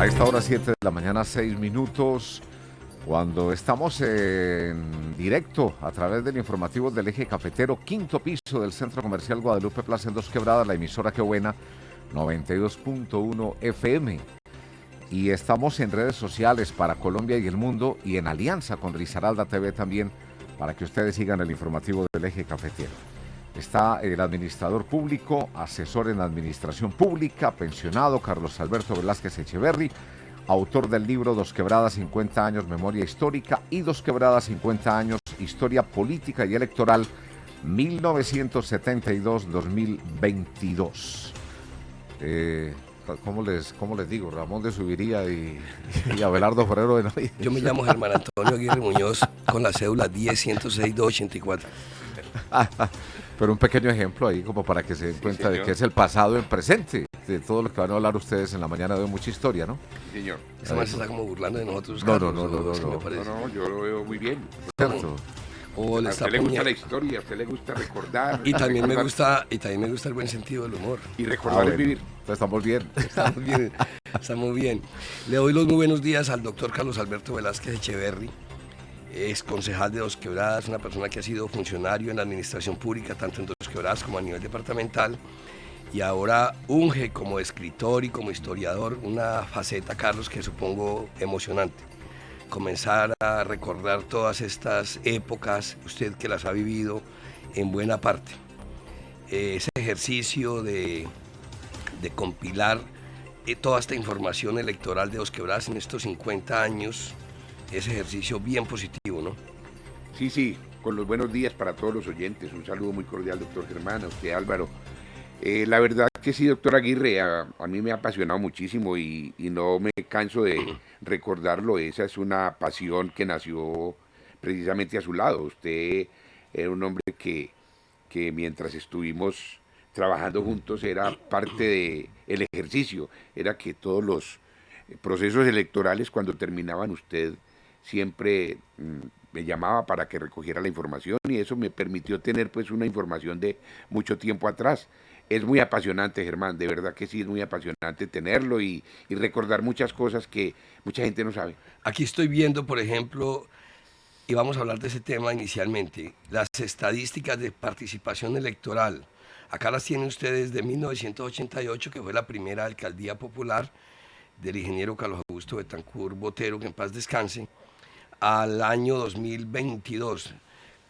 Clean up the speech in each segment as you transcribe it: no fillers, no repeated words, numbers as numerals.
A esta hora 7 de la mañana, 6 minutos, cuando estamos en directo a través del informativo del Eje Cafetero, quinto piso del Centro Comercial Guadalupe Plaza en Dos Quebradas, la emisora Qué Buena, 92.1 FM. Y estamos en redes sociales para Colombia y el mundo y en alianza con Risaralda TV también, para que ustedes sigan el informativo del Eje Cafetero. Está el administrador público, asesor en administración pública, pensionado, Carlos Alberto Velázquez Echeverry, autor del libro Dos Quebradas, 50 años, memoria histórica, y Dos Quebradas, 50 años, historia política y electoral, 1972-2022. ¿Cómo les digo? Ramón de Subiría y Abelardo Forero de Navidad. Yo me llamo Germán Antonio Aguirre Muñoz, con la cédula 10-106-284. Pero un pequeño ejemplo ahí como para que se den cuenta de que es el pasado en presente de todo lo que van a hablar ustedes en la mañana de hoy. Mucha historia, ¿no? Sí, señor. Esta man se está como burlando de nosotros. No, Carlos, no, yo lo veo muy bien. Cierto. O A le usted está le gusta poniendo- la historia, a usted le gusta recordar. y también me recordar- gusta el buen sentido del humor. Y recordar es vivir. Entonces estamos bien. Estamos bien, estamos bien. Le doy los muy buenos días al doctor Carlos Alberto Velázquez Echeverry, es concejal de Dos Quebradas, una persona que ha sido funcionario en la administración pública, tanto en Dos Quebradas como a nivel departamental, y ahora unge como escritor y como historiador una faceta, Carlos, que supongo emocionante. Comenzar a recordar todas estas épocas, usted que las ha vivido en buena parte. Ese ejercicio de compilar toda esta información electoral de Dos Quebradas en estos 50 años, ese ejercicio bien positivo, ¿no? Sí, con los buenos días para todos los oyentes. Un saludo muy cordial, doctor Germán, a usted, Álvaro. La verdad que sí, doctor Aguirre, a mí me ha apasionado muchísimo y no me canso de recordarlo. Esa es una pasión que nació precisamente a su lado. Usted era un hombre que mientras estuvimos trabajando juntos era parte del ejercicio. Era que todos los procesos electorales, cuando terminaban, usted siempre me llamaba para que recogiera la información y eso me permitió tener pues una información de mucho tiempo atrás. Es muy apasionante, Germán, de verdad que sí, es muy apasionante tenerlo y recordar muchas cosas que mucha gente no sabe. Aquí estoy viendo, por ejemplo, y vamos a hablar de ese tema inicialmente, las estadísticas de participación electoral. Acá las tienen ustedes de 1988, que fue la primera alcaldía popular del ingeniero Carlos Augusto Betancur Botero, que en paz descanse, al año 2022.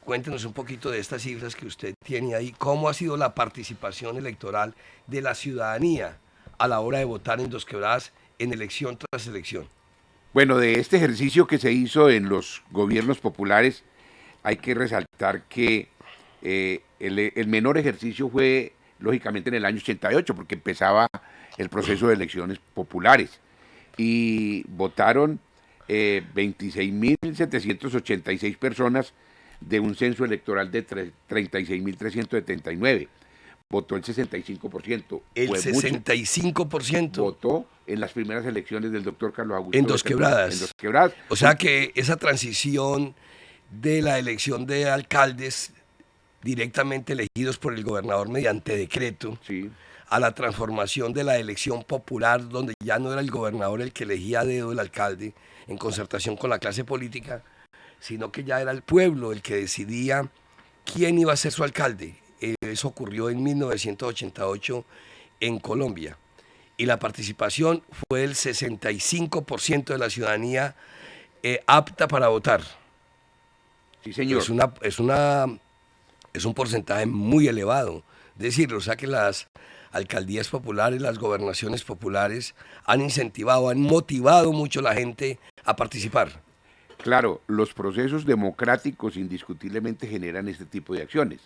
Cuéntenos un poquito de estas cifras que usted tiene ahí. ¿Cómo ha sido la participación electoral de la ciudadanía a la hora de votar en Dos Quebradas en elección tras elección? Bueno, de este ejercicio que se hizo en los gobiernos populares, hay que resaltar que el menor ejercicio fue, lógicamente, en el año 88, porque empezaba el proceso de elecciones populares. Y votaron 26.786 personas de un censo electoral de 36.379. Votó el 65%. El Fue 65%. mucho. Votó en las primeras elecciones del doctor Carlos Augusto. En Dos Quebradas. En Dos Quebradas. O sea que esa transición de la elección de alcaldes directamente elegidos por el gobernador mediante decreto, Sí. a la transformación de la elección popular, donde ya no era el gobernador el que elegía a dedo el alcalde en concertación con la clase política, sino que ya era el pueblo el que decidía quién iba a ser su alcalde. Eso ocurrió en 1988 en Colombia. Y la participación fue del 65% de la ciudadanía apta para votar. Sí, señor. Es un porcentaje muy elevado. Es decir, o sea que las alcaldías populares, las gobernaciones populares han incentivado, han motivado mucho a la gente a participar. Claro, los procesos democráticos indiscutiblemente generan este tipo de acciones,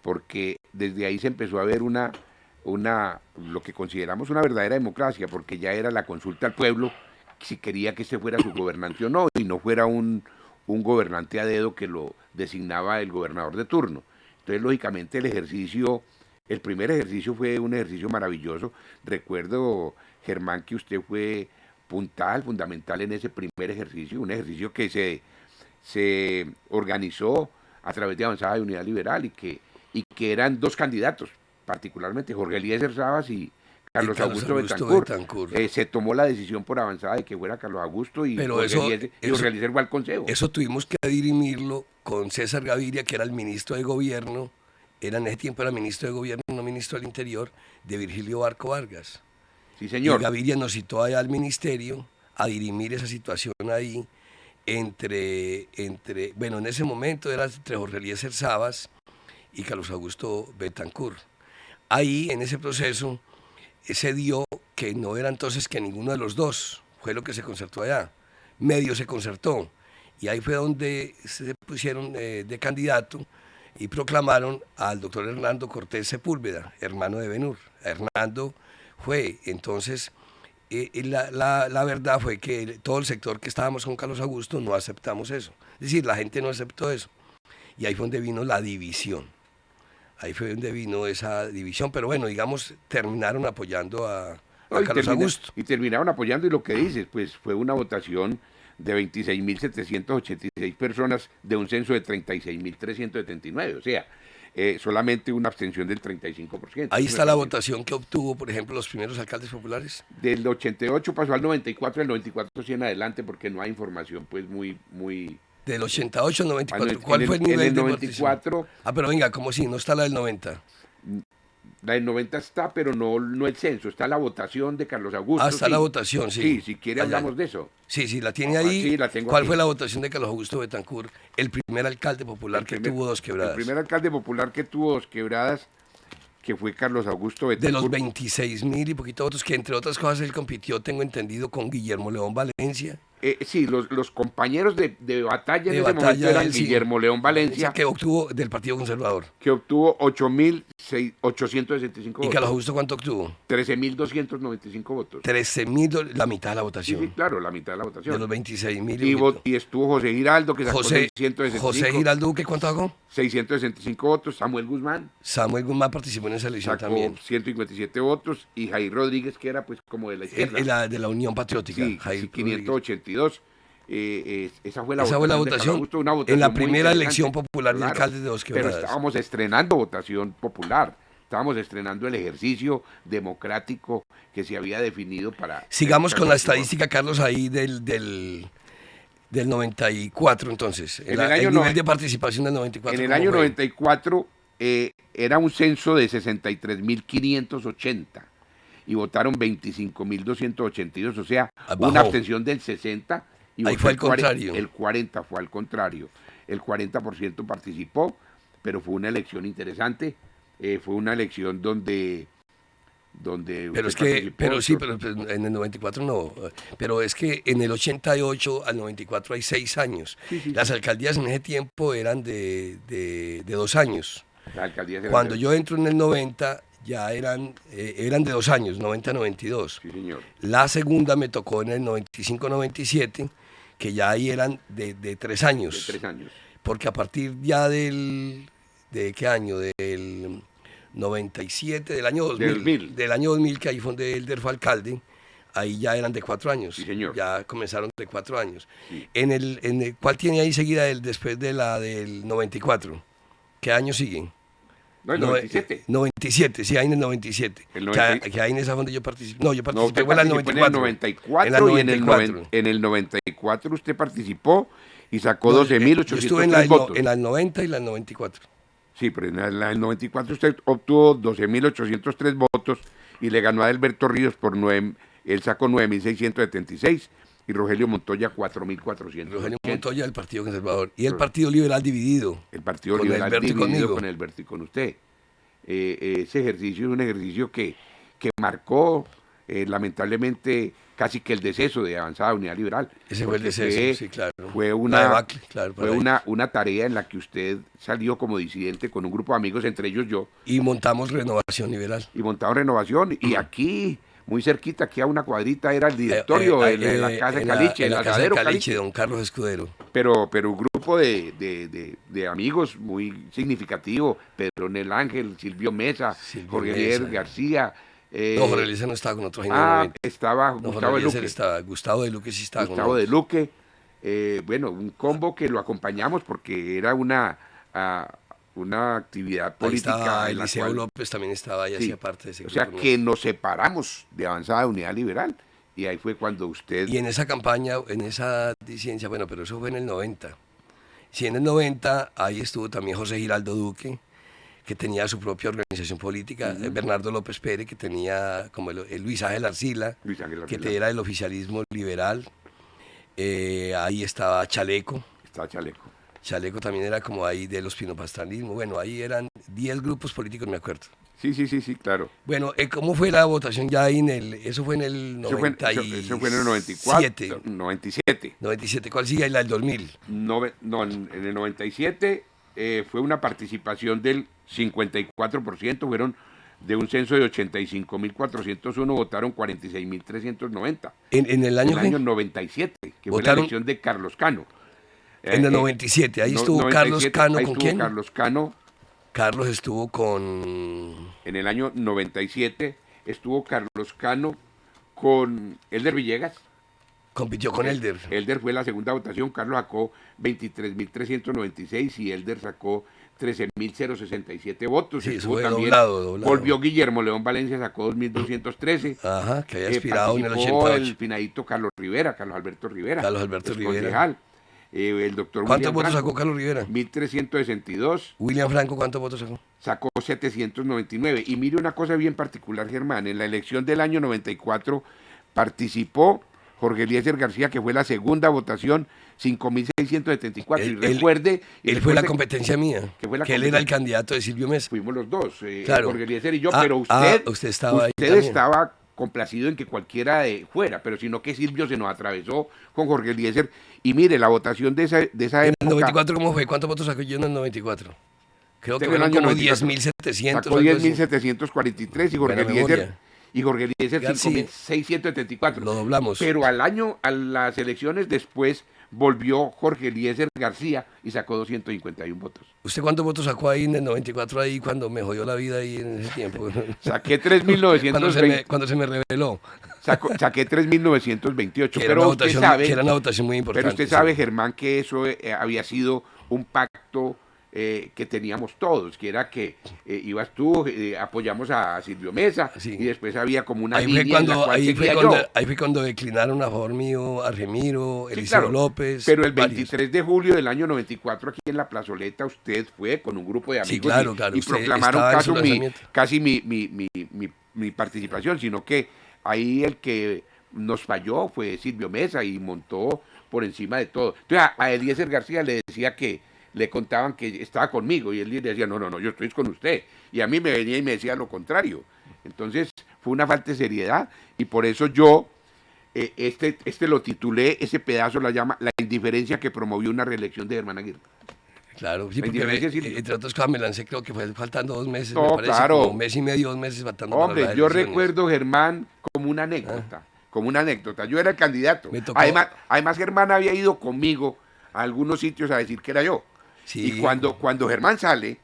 porque desde ahí se empezó a ver lo que consideramos una verdadera democracia, porque ya era la consulta al pueblo si quería que este fuera su gobernante o no, y no fuera un gobernante a dedo que lo designaba el gobernador de turno. Entonces, lógicamente, el primer ejercicio fue un ejercicio maravilloso. Recuerdo, Germán, que usted fue puntal, fundamental en ese primer ejercicio, un ejercicio que se organizó a través de Avanzada de Unidad Liberal y que eran dos candidatos, particularmente Jorge Eliezer Sabas y Carlos Augusto Betancur. Se tomó la decisión por avanzada de que fuera Carlos Augusto y Jorge Eliezer fue al consejo. Eso tuvimos que dirimirlo con César Gaviria, que era el ministro de gobierno, en ese tiempo era ministro de gobierno, no ministro del Interior, de Virgilio Barco Vargas. Sí, señor. Y Gaviria nos citó allá al ministerio a dirimir esa situación ahí bueno, en ese momento era entre Jorge Eliezer Sabas y Carlos Augusto Betancur. Ahí, en ese proceso, se dio que no era entonces que ninguno de los dos, fue lo que se concertó allá, medio se concertó, y ahí fue donde se pusieron de candidato y proclamaron al doctor Hernando Cortés Sepúlveda, hermano de Benur. Hernando fue, entonces, la verdad fue que todo el sector que estábamos con Carlos Augusto no aceptamos eso, es decir, la gente no aceptó eso, y ahí fue donde vino la división. Ahí fue donde vino esa división, pero bueno, digamos, terminaron apoyando a Carlos Augusto. Y terminaron apoyando, y lo que dices, pues fue una votación de 26.786 personas de un censo de 36.379, o sea, solamente una abstención del 35%. Ahí está la votación que obtuvo, por ejemplo, los primeros alcaldes populares. Del 88 pasó al 94, del 94 sí en adelante, porque no hay información pues muy... Del 88 al 94, ¿cuál fue el nivel en el de 94? Pero venga, ¿cómo si? ¿No está la del 90? La del 90 está, pero no el censo, está la votación de Carlos Augusto. Está sí. La votación, sí. Sí, si quiere hablamos de eso. Sí, la tiene ahí. Sí, la tengo ¿Cuál aquí. fue la votación de Carlos Augusto Betancur, el primer alcalde popular que tuvo Dos Quebradas? El primer alcalde popular que tuvo Dos Quebradas, que fue Carlos Augusto Betancur. De los 26.000 y poquito votos, que entre otras cosas él compitió, tengo entendido, con Guillermo León Valencia. Sí, los compañeros de batalla en ese momento eran Guillermo León Valencia, que obtuvo del Partido Conservador. Que obtuvo 8.865 votos. ¿Y Carlos Augusto cuánto obtuvo? 13.295 votos. 13.000, la mitad de la votación. Sí, claro, la mitad de la votación. De los 26.000. Y estuvo José Giraldo, que sacó 665. José Giraldo, ¿qué cuánto sacó? 665 votos. Samuel Guzmán participó en esa elección también. 157 votos. Y Jair Rodríguez, que era pues como de la izquierda. De la Unión Patriótica. Sí, Jair 582. Esa fue la votación. Una votación en la primera elección popular de alcaldes de Dos Quebradas. Pero estábamos estrenando votación popular. Estábamos estrenando el ejercicio democrático que se había definido para... Sigamos con la estadística, Carlos, ahí del 94, entonces. El nivel de participación del 94. En el año 94 era un censo de 63.580 y votaron 25.282, o sea, una abstención del 60%. Y ahí fue el contrario. El 40% fue al contrario. El 40% participó, pero fue una elección interesante. Fue una elección donde pero en el 94 no, pero es que en el 88 al 94 hay 6 años. Sí. Las alcaldías en ese tiempo eran de 2 años. Cuando yo entro en el 90 ya eran de 2 años, 90-92. Sí, señor. La segunda me tocó en el 95-97, que ya ahí eran de 3 años. De 3 años. Porque a partir ya ¿de qué año? Del 97, del año 2000. Del año 2000, que ahí fue donde Elder fue alcalde, ahí ya eran de 4 años. Sí, señor. Ya comenzaron de 4 años. Sí. ¿Cuál tiene ahí seguida después de la del 94? ¿Qué año siguen? No, el 97. 97, sí, ahí en el 97. Que ahí en esa donde yo participé. No, yo participé en el 94. En el 94 usted participó y sacó 12.803 votos. En la 90 y la 94. Sí, pero en el 94 usted obtuvo 12.803 votos y le ganó a Alberto Ríos él sacó 9.676 y Rogelio Montoya 4.400. Rogelio Montoya del Partido Conservador y el Partido Liberal dividido. El Partido Liberal dividido con Alberto y con usted. Ese ejercicio es un ejercicio que marcó lamentablemente casi que el deceso de Avanzada Unidad Liberal. Ese fue el deceso, sí, claro. Fue una tarea en la que usted salió como disidente con un grupo de amigos, entre ellos yo. Y montamos Renovación Liberal. Y aquí, muy cerquita, aquí a una cuadrita, era el directorio de la Casa de Caliche, el asadero Caliche, don Carlos Escudero. Pero un grupo de amigos muy significativo, Pedro Nel Ángel, Silvio Mesa, Jorge Eliezer García. Jorge Eliezer no estaba con nosotros. Estaba Gustavo de Luque. Gustavo de Luque sí estaba con nosotros. Gustavo de Luque, un combo que lo acompañamos porque era una una actividad Ahí política estaba en la Eliseo cual, López, también estaba ahí, sí, hacía parte de ese o sea, grupo que nuestro. nos separamos de Avanzada Unidad Liberal. Y ahí fue cuando usted, Y en esa campaña, en esa disidencia, bueno, pero eso fue en el 90. Sí, en el 90, ahí estuvo también José Giraldo Duque, que tenía su propia organización política, Bernardo López Pérez, que tenía como el Luis Ángel Arcila, Luis Ángel que Ardila, era del oficialismo liberal, ahí estaba Chaleco, estaba Chaleco. Chaleco también era como ahí de los pinopastranismo, bueno, ahí eran 10 grupos políticos, me acuerdo. Sí, claro. Bueno, ¿cómo fue la votación ya ahí eso fue en el Eso fue en el 94, 97. 97, ¿cuál sigue ahí? La del 2000. No, en el 97 fue una participación del 54%, fueron de un censo de 85.401, votaron 46.390. ¿En el En año el qué? año 97, que fue la Votaron elección de Carlos Cano. en el 97, ahí estuvo Carlos 97, Cano, ahí ¿con estuvo quién? Carlos Cano. Carlos estuvo con... En el año 97 estuvo Carlos Cano con Elder Villegas. Compitió con Elder. Elder fue la segunda votación, Carlos sacó 23.396 y Elder sacó 13.067 votos. Sí, eso Estuvo fue también, doblado. volvió Guillermo León Valencia, sacó 2.213. Ajá, que había aspirado en el Participó 88. el finadito Carlos Alberto Rivera. Carlos Alberto Rivera. Concejal. El doctor ¿Cuántos William votos Franco, sacó Carlos Rivera? 1.362. William Franco, ¿cuántos votos sacó? Sacó 799. Y mire una cosa bien particular, Germán. En la elección del año 94 participó Jorge Eliezer García, que fue la segunda votación, 5.674. Y recuerde... Él fue la competencia mía, que él era el candidato de Silvio Mesa. Fuimos los dos, Claro. Jorge Eliezer y yo, pero usted estaba ahí usted también. estaba complacido en que cualquiera fuera, pero sino que Silvio se nos atravesó con Jorge Eliezer. Y mire, la votación de esa ¿En época... el 94 cómo fue? ¿Cuántos votos sacó yo en el 94? Creo que en el fueron año como 94. 10.700. Sacó algo así. 10.743 y Jorge Buena Eliezer... memoria. Y Jorge Eliezer García. 5.674. Lo doblamos. Pero a las elecciones después volvió Jorge Eliezer García y sacó 251 votos. ¿Usted cuántos votos sacó ahí en el 94 ahí cuando me jodió la vida ahí en ese tiempo? Saqué 3.920. cuando se me reveló. Saqué 3.928. Que era, Pero usted sabe, que era una votación muy importante. pero usted sabe, Germán, que eso había sido un pacto que teníamos todos, que era que ibas tú, apoyamos a Silvio Mesa, Sí. y después había como una Ahí fue, línea en la cuando, cual ahí, fue seguía cuando, yo. ahí fue cuando declinaron a favor mío a Remiro, Sí, Eliseo claro, López. pero el varios. 23 de julio del año 94 aquí en la plazoleta usted fue con un grupo de amigos Sí, claro, y usted proclamaron estaba en su lanzamiento. casi mi participación, sino que ahí el que nos falló fue Silvio Mesa y montó por encima de todo. Entonces a Eliezer García le decía que le contaban que estaba conmigo y él le decía, no, yo estoy con usted. Y a mí me venía y me decía lo contrario. Entonces fue una falta de seriedad y por eso yo lo titulé, ese pedazo la llama La indiferencia que promovió una reelección de Germán Aguirre. Claro, sí, La porque indiferencia, Silvio. entre otras cosas me lancé, creo que fue faltando 2 meses, No, me parece, claro. como 1 mes y medio, 2 meses faltando para Hombre, las yo elecciones. recuerdo, Germán, como una anécdota, yo era el candidato. Me tocó- Además, Germán había ido conmigo a algunos sitios a decir que era yo. Sí. Y cuando Germán sale,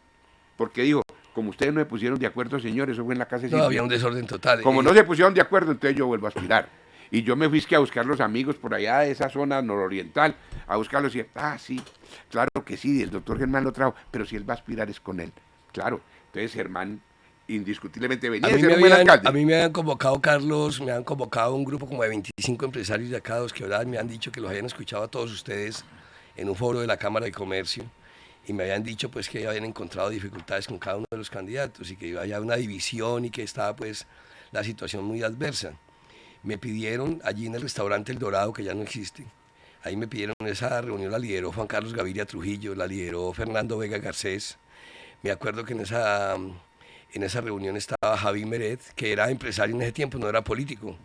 porque dijo, como ustedes no se pusieron de acuerdo, señores, eso fue en la casa de No, Silvio. había un desorden total. Como no se pusieron de acuerdo, entonces yo vuelvo a aspirar. Y yo me fui a buscar los amigos por allá de esa zona nororiental, a buscarlos y, sí, claro que sí, el doctor Germán lo trajo, pero si él va a aspirar es con él. Claro, entonces Germán indiscutiblemente venía a ser un buen alcalde. A mí me habían convocado, Carlos, me han convocado un grupo como de 25 empresarios de acá, que me han dicho que los habían escuchado a todos ustedes en un foro de la Cámara de Comercio y me habían dicho pues que habían encontrado dificultades con cada uno de los candidatos y que iba a haber una división y que estaba pues la situación muy adversa. Me pidieron allí en el restaurante El Dorado, que ya no existe, ahí me pidieron esa reunión, la lideró Juan Carlos Gaviria Trujillo, la lideró Fernando Vega Garcés. Me acuerdo que en esa reunión estaba Javi Meret, que era empresario en ese tiempo, no era político,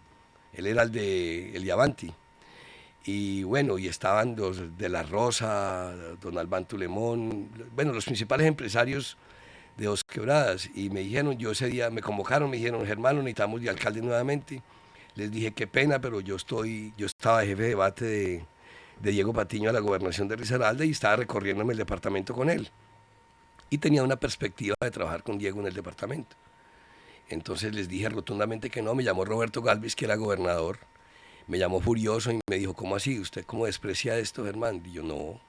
él era el de Avanti. Y bueno, y estaban los de La Rosa, don Albán Tulemón, bueno, los principales empresarios de Dos Quebradas. Y me dijeron, yo ese día me convocaron, me dijeron, Germán, lo necesitamos de alcalde nuevamente. Les dije, qué pena, pero yo estaba de jefe de debate de Diego Patiño a la gobernación de Risaralda y estaba recorriéndome el departamento con él. Y tenía una perspectiva de trabajar con Diego en el departamento. Entonces les dije rotundamente que no. Me llamó Roberto Galvis, que era gobernador, me llamó furioso y me dijo, ¿cómo así? ¿Usted cómo desprecia esto, Germán? Y yo, no,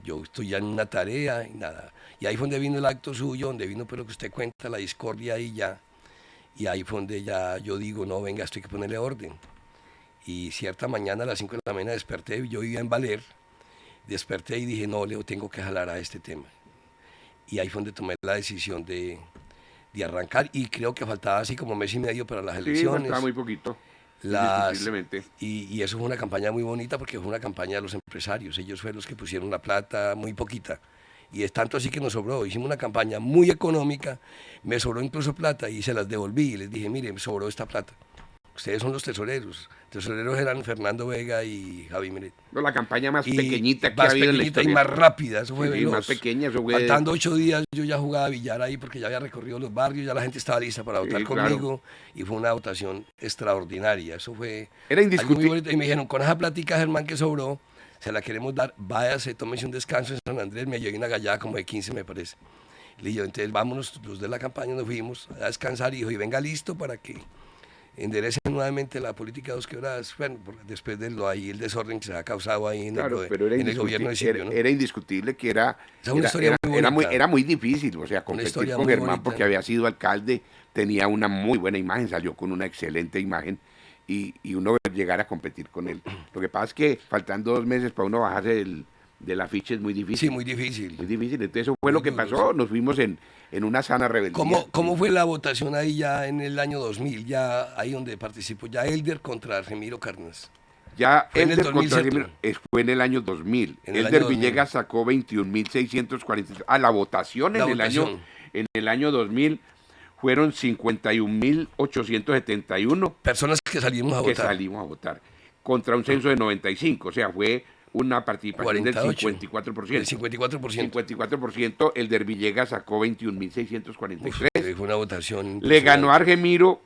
yo estoy ya en una tarea y nada. Y ahí fue donde vino el acto suyo, donde vino pues lo que usted cuenta, la discordia y ya. Y ahí fue donde ya yo digo, no, venga, esto hay que ponerle orden. Y cierta mañana a las 5 de la mañana desperté, yo vivía en Valer, desperté y dije, no, Leo, tengo que jalar a este tema. Y ahí fue donde tomé la decisión de arrancar, y creo que faltaba así como mes y medio para las elecciones. Sí, faltaba muy poquito, indiscutiblemente. Y eso fue una campaña muy bonita porque fue una campaña de los empresarios, ellos fueron los que pusieron la plata muy poquita. Y es tanto así que nos sobró, hicimos una campaña muy económica, me sobró incluso plata y se las devolví y les dije, mire, me sobró esta plata. Ustedes son los tesoreros. Tesoreros eran Fernando Vega y Javi Meret. No, la campaña más pequeñita que ha habido en la historia. Y más rápida, eso fue veloz. Más pequeña, eso fue... Faltando 8 días yo ya jugaba billar ahí porque ya había recorrido los barrios, ya la gente estaba lista para votar conmigo, y fue una votación extraordinaria. Eso fue... Era indiscutible. Y me dijeron, con esa plática, Germán, que sobró, se la queremos dar, váyase, tómese un descanso en San Andrés, me llevé una gallada como de 15, me parece. Le dije, entonces vámonos, los de la campaña nos fuimos a descansar, y dijo, y venga listo para que enderece nuevamente la política de Dos Quebradas, bueno, después de ahí el desorden que se ha causado ahí en, en el gobierno de Silvio, ¿no? Era indiscutible que era muy difícil, o sea, competir con Germán porque había sido alcalde, tenía una muy buena imagen, salió con una excelente imagen, y uno llegar a competir con él. Lo que pasa es que faltando 2 meses para uno bajarse del afiche es muy difícil. Sí, muy difícil. Muy difícil, entonces eso fue lo que pasó, nos fuimos en una sana rebeldía. ¿Cómo fue la votación ahí ya en el año 2000, ya ahí donde participó ya Elder contra Remiro Cárdenas? Ya Elder contra Remiro fue en el año 2000. Elder Villegas sacó 21.640. La votación en el año 2000 fueron 51.871 personas que salimos a votar. Contra un censo de 95, o sea, fue una participación 48, del 54%. El 54%. 54%, Elder Villegas sacó 21.643. Fue una votación. Le ganó a Argemiro.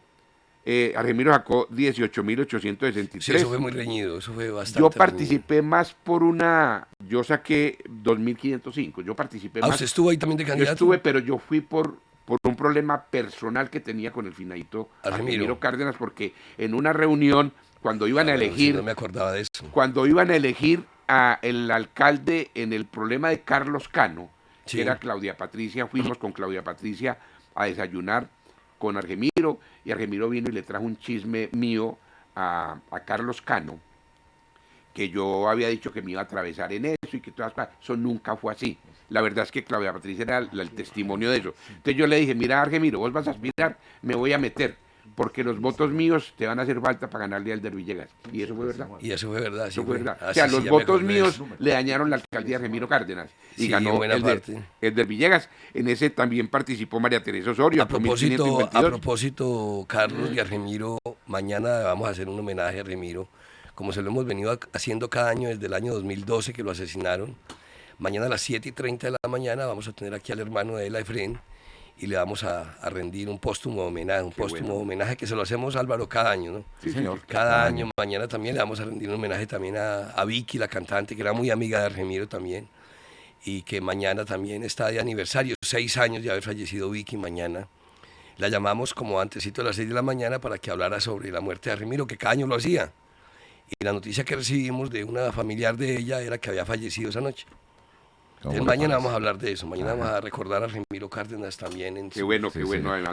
Argemiro sacó 18.863. Sí, eso fue muy reñido, eso fue bastante. Yo participé más yo saqué 2.505. Yo participé más. ¿Usted estuvo ahí también de candidato? Yo estuve, pero yo fui por un problema personal que tenía con el finadito Argemiro Cárdenas, porque en una reunión, cuando iban a elegir. No me acordaba de eso. Cuando iban a elegir el alcalde en el problema de Carlos Cano, que era Claudia Patricia, fuimos con Claudia Patricia a desayunar con Argemiro, y Argemiro vino y le trajo un chisme mío a Carlos Cano, que yo había dicho que me iba a atravesar en eso y que todas cosas. Eso nunca fue así. La verdad es que Claudia Patricia era el testimonio de eso. Entonces yo le dije, mira, Argemiro, vos vas a aspirar, me voy a meter, porque los votos míos te van a hacer falta para ganarle al Elder Villegas. Y eso fue verdad. Y eso fue verdad. Eso fue verdad. O sea, los votos míos le dañaron la alcaldía de Argemiro Cárdenas. Y ganó Elder Villegas. En ese también participó María Teresa Osorio. A propósito, Carlos y Argemiro, mañana vamos a hacer un homenaje a Argemiro, como se lo hemos venido haciendo cada año desde el año 2012 que lo asesinaron. Mañana a las 7:30 de la mañana vamos a tener aquí al hermano de él, a Efrén, y le vamos a rendir un póstumo homenaje que se lo hacemos, Álvaro, cada año, ¿no? Sí, señor. Cada año. Mañana también le vamos a rendir un homenaje también a Vicky, la cantante, que era muy amiga de Argemiro también, y que mañana también está de aniversario, 6 años de haber fallecido Vicky mañana. La llamamos como antesito de las 6 de la mañana para que hablara sobre la muerte de Argemiro, que cada año lo hacía. Y la noticia que recibimos de una familiar de ella era que había fallecido esa noche. Entonces, mañana vamos a hablar de eso, mañana vamos a recordar a Remiro Cárdenas también en qué bueno,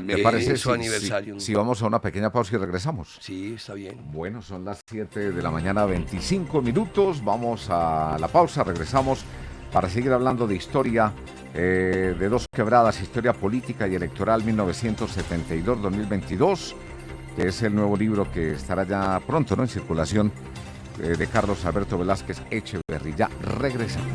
¿Me parece su aniversario? Si vamos a una pequeña pausa y regresamos. Sí, está bien. Bueno, son las 7 de la mañana, 25 minutos, vamos a la pausa, regresamos para seguir hablando de historia de Dos Quebradas, historia política y electoral 1972-2022, que es el nuevo libro que estará ya pronto, ¿no?, en circulación, de Carlos Alberto Velázquez Echeverri. Ya regresamos.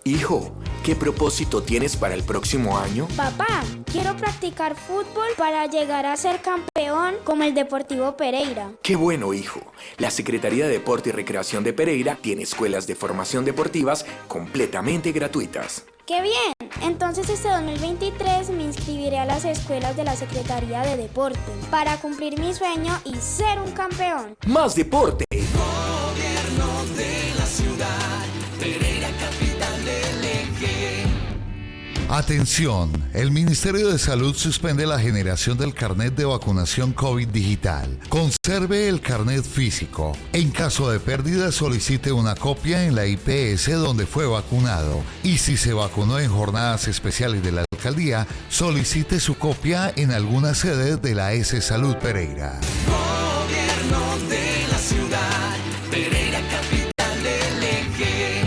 Hijo, ¿qué propósito tienes para el próximo año? Papá, quiero practicar fútbol para llegar a ser campeón como el Deportivo Pereira. Qué bueno, hijo. La Secretaría de Deporte y Recreación de Pereira tiene escuelas de formación deportivas completamente gratuitas. ¡Qué bien! Entonces este 2023 me inscribiré a las escuelas de la Secretaría de Deportes para cumplir mi sueño y ser un campeón. Más deporte. Gobierno de la ciudad, Pereira, capital del Eje. Atención, el Ministerio de Salud suspende la generación del carnet de vacunación COVID digital. Conserve el carnet físico. En caso de pérdida, solicite una copia en la IPS donde fue vacunado. Y si se vacunó en jornadas especiales de la alcaldía, solicite su copia en alguna sede de la S Salud Pereira. Gobierno de la ciudad, Pereira, capital del Eje.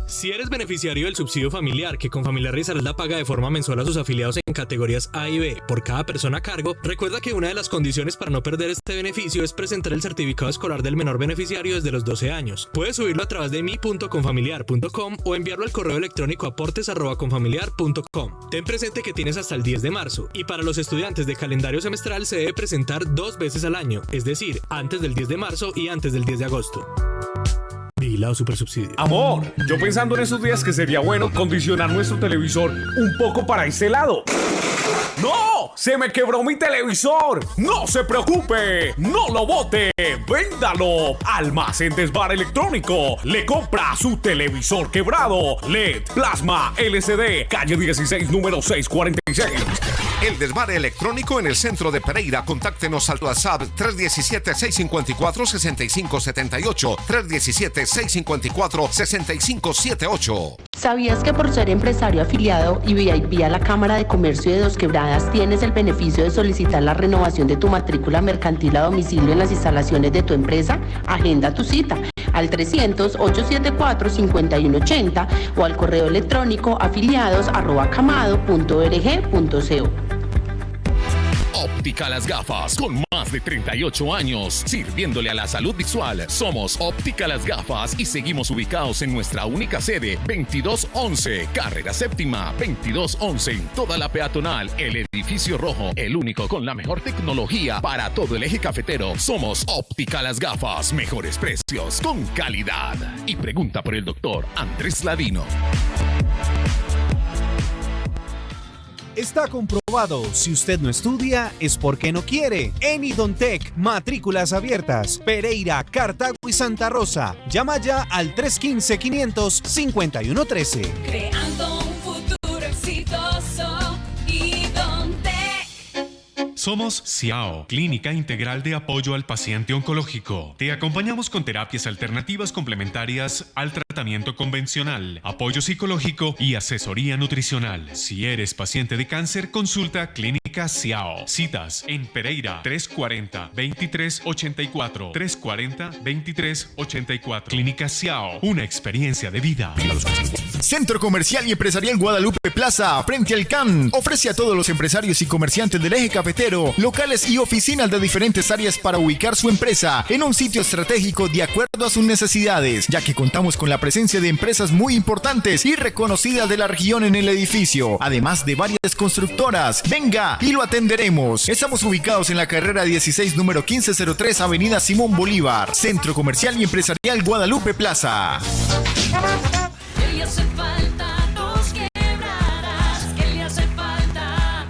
Si eres beneficiario del subsidio familiar, que con Familiar realizarás la paga de forma mensual a sus afiliados en categorías A y B por cada persona a cargo, recuerda que una de las condiciones para no perder este beneficio es presentar el certificado escolar del menor beneficiario desde los 12 años. Puedes subirlo a través de mi.confamiliar.com o enviarlo al correo electrónico aportes@confamiliar.com. Ten presente que tienes hasta el 10 de marzo y para los estudiantes de calendario semestral se debe presentar 2 veces al año, es decir, antes del 10 de marzo y antes del 10 de agosto. Vigilado Supersubsidio. Amor, yo pensando en esos días que sería bueno condicionar nuestro televisor un poco para ese lado. ¡No! ¡Se me quebró mi televisor! ¡No se preocupe! ¡No lo bote! ¡Véndalo! Almacén Desbar Electrónico le compra su televisor quebrado. LED, plasma, LCD, calle 16, número 646. El Desbar Electrónico en el centro de Pereira. Contáctenos al WhatsApp 317-654-6578. 317-654-6578. ¿Sabías que por ser empresario afiliado y VIP a la Cámara de Comercio de Dos Quebradas tienes el beneficio de solicitar la renovación de tu matrícula mercantil a domicilio en las instalaciones de tu empresa? Agenda tu cita al 300-874-5180 o al correo electrónico afiliados@camado.org.co. Óptica Las Gafas, con más de 38 años, sirviéndole a la salud visual. Somos Óptica Las Gafas y seguimos ubicados en nuestra única sede, 2211, carrera séptima, 2211, en toda la peatonal, el edificio rojo, el único con la mejor tecnología para todo el eje cafetero. Somos Óptica Las Gafas, mejores precios, con calidad. Y pregunta por el doctor Andrés Ladino. Está comprobado, si usted no estudia es porque no quiere. En Idontec, matrículas abiertas, Pereira, Cartago y Santa Rosa. Llama ya al 315-500-5113. Creando un futuro exitoso, Idontec. Somos CIAO, Clínica Integral de Apoyo al Paciente Oncológico. Te acompañamos con terapias alternativas complementarias al tratamiento convencional, apoyo psicológico y asesoría nutricional. Si eres paciente de cáncer, consulta Clínica CIAO. Citas en Pereira 340-2384. 340-2384. Clínica CIAO, una experiencia de vida. Centro Comercial y Empresarial Guadalupe Plaza, frente al CAN, ofrece a todos los empresarios y comerciantes del eje cafetero locales y oficinas de diferentes áreas para ubicar su empresa en un sitio estratégico de acuerdo a sus necesidades, ya que contamos con la presencia de empresas muy importantes y reconocidas de la región en el edificio, además de varias constructoras. Venga y lo atenderemos. Estamos ubicados en la carrera 16, número 1503, Avenida Simón Bolívar, Centro Comercial y Empresarial Guadalupe Plaza.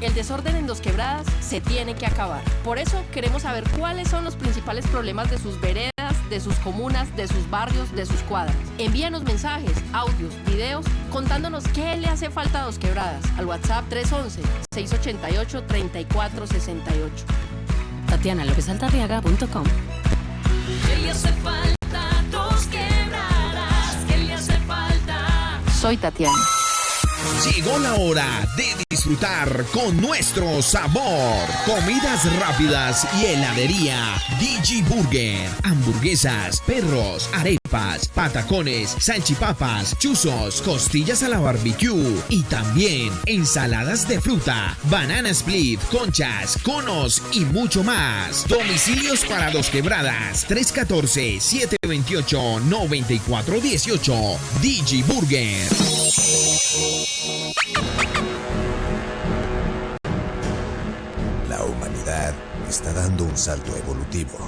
El desorden en Dos Quebradas se tiene que acabar. Por eso queremos saber cuáles son los principales problemas de sus veredas, de sus comunas, de sus barrios, de sus cuadras. Envíanos mensajes, audios, videos, contándonos qué le hace falta a Dos Quebradas al WhatsApp 311-688-3468. TatianaLopezAltarriaga.com. ¿Qué le hace falta? Dos Quebradas. ¿Qué le hace falta? Soy Tatiana. Llegó la hora de disfrutar con nuestro sabor. Comidas rápidas y heladería DG Burger. Hamburguesas, perros, arepas, patacones, salchipapas, chuzos, costillas a la barbecue y también ensaladas de fruta, banana split, conchas, conos y mucho más. Domicilios para Dos Quebradas, 314-728-9418. DG Burger. La humanidad está dando un salto evolutivo.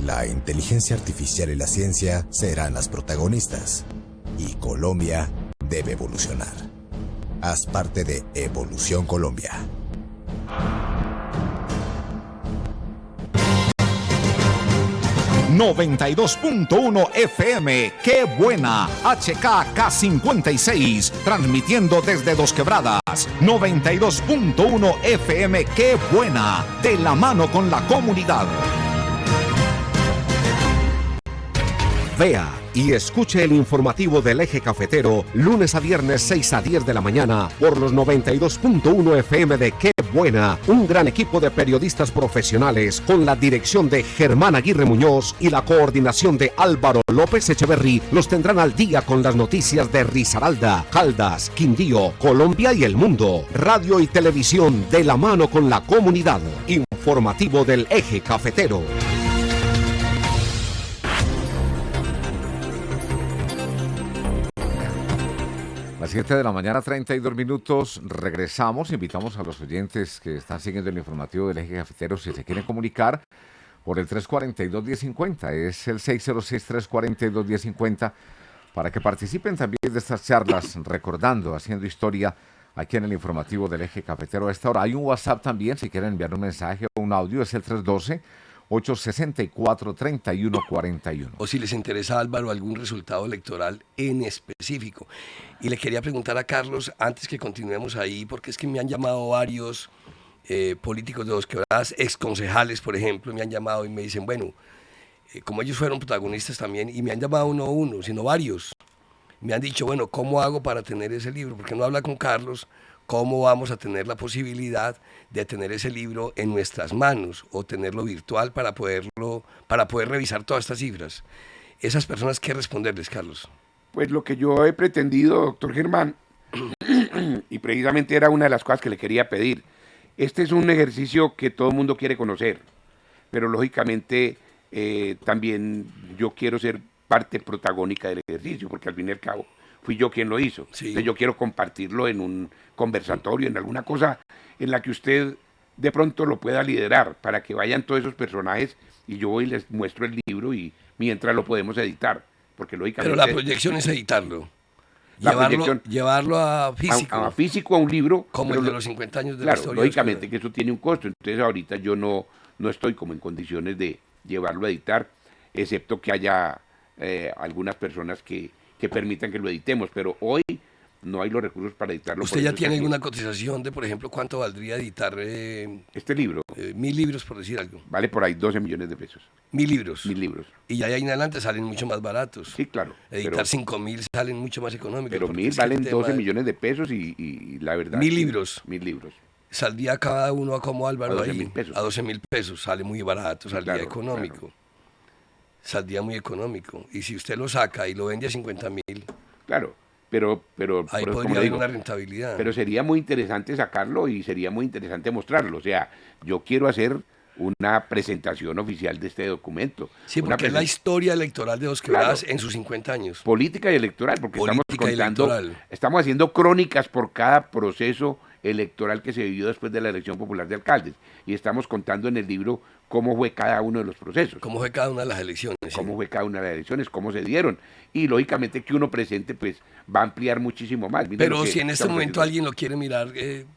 La inteligencia artificial y la ciencia serán las protagonistas. Y Colombia debe evolucionar. Haz parte de Evolución Colombia. ...92.1 FM, ¡qué buena! HKK56, transmitiendo desde Dos Quebradas. 92.1 FM, ¡qué buena! De la mano con la comunidad. Vea y escuche el informativo del Eje Cafetero, lunes a viernes 6 a 10 de la mañana, por los 92.1 FM de Qué Buena, un gran equipo de periodistas profesionales, con la dirección de Germán Aguirre Muñoz y la coordinación de Álvaro López Echeverry, los tendrán al día con las noticias de Risaralda, Caldas, Quindío, Colombia y el mundo. Radio y televisión de la mano con la comunidad. Informativo del Eje Cafetero. Las 7 de la mañana, 32 minutos, regresamos. Invitamos a los oyentes que están siguiendo el informativo del Eje Cafetero, si se quieren comunicar, por el 342-1050. Es el 606-342-1050, para que participen también de estas charlas, recordando, haciendo historia, aquí en el informativo del Eje Cafetero a esta hora. Hay un WhatsApp también, si quieren enviar un mensaje o un audio, es el 312-864-3141. O si les interesa, Álvaro, algún resultado electoral en específico. Y le quería preguntar a Carlos, antes que continuemos ahí, porque es que me han llamado varios políticos de Dos Quebradas, exconcejales, por ejemplo, me han llamado y me dicen, bueno, como ellos fueron protagonistas también, y me han llamado no uno, sino varios. Me han dicho, bueno, ¿cómo hago para tener ese libro? Porque no habla con Carlos. ¿Cómo vamos a tener la posibilidad de tener ese libro en nuestras manos o tenerlo virtual para poder revisar todas estas cifras? Esas personas, ¿qué responderles, Carlos? Pues lo que yo he pretendido, doctor Germán, y precisamente era una de las cosas que le quería pedir. Este es un ejercicio que todo el mundo quiere conocer, pero lógicamente también yo quiero ser parte protagónica del ejercicio, porque al fin y al cabo fui yo quien lo hizo. Sí. Entonces yo quiero compartirlo en un conversatorio, en alguna cosa en la que usted de pronto lo pueda liderar, para que vayan todos esos personajes y yo voy y les muestro el libro y mientras lo podemos editar. Porque lógicamente, pero la proyección es editarlo. Llevarlo a físico. A físico, a un libro. Como el de los 50 años de la historia. Lógicamente que eso tiene un costo. Entonces ahorita yo no estoy como en condiciones de llevarlo a editar, excepto que haya algunas personas que permitan que lo editemos, pero hoy no hay los recursos para editarlo. ¿Usted ya tiene alguna cotización de, por ejemplo, cuánto valdría editar este libro? 1000 libros, por decir algo. Vale por ahí 12 millones de pesos. 1000 libros. 1000 libros. Y ya ahí en adelante salen mucho más baratos. Sí, claro. Editar 5000 salen mucho más económicos. Pero 1000 valen 12 millones de pesos y la verdad. 1000 libros. 1000 libros. Saldría cada uno a como Álvaro a 12.000 pesos. A 12.000 pesos. Sale muy barato, saldría económico. Claro. Saldría muy económico. Y si usted lo saca y lo vende a 50.000. Claro, pero ahí podría haber una rentabilidad. Pero sería muy interesante sacarlo y sería muy interesante mostrarlo. O sea, yo quiero hacer una presentación oficial de este documento. Sí, porque es la historia electoral de Dos Quebradas en sus 50 años. Política y electoral, porque estamos haciendo crónicas por cada proceso electoral que se vivió después de la elección popular de alcaldes. Y estamos contando en el libro cómo fue cada uno de los procesos. Cómo fue cada una de las elecciones. Cómo fue cada una de las elecciones, cómo se dieron. Y lógicamente que uno presente pues va a ampliar muchísimo más. Mira, pero si en este momento alguien lo quiere mirar,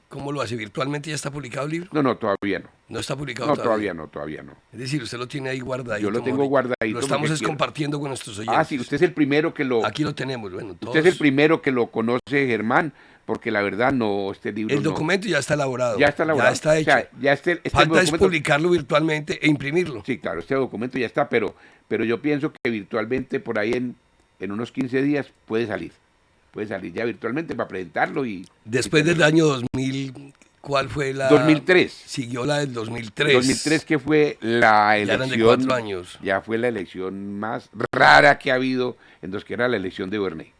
¿cómo lo hace? ¿Virtualmente ya está publicado el libro? No, todavía no. ¿No está publicado todavía? No, todavía no. Es decir, usted lo tiene ahí guardadito. Yo lo tengo guardadito. Lo estamos compartiendo con nuestros oyentes. Ah, sí, usted es el primero que lo... Aquí lo tenemos, bueno, todos. Usted es el primero que lo conoce, Germán, porque la verdad este libro el documento ya está elaborado. Ya está elaborado. Ya está hecho. O sea, Falta es publicarlo virtualmente e imprimirlo. Sí, claro, este documento ya está, pero yo pienso que virtualmente por ahí en unos 15 días puede salir ya virtualmente para presentarlo y... Después del año 2000, ¿cuál fue la...? 2003. Siguió la del 2003. 2003 que fue la elección... Ya eran de 4 años. Ya fue la elección más rara que ha habido, que era la elección de Bernay.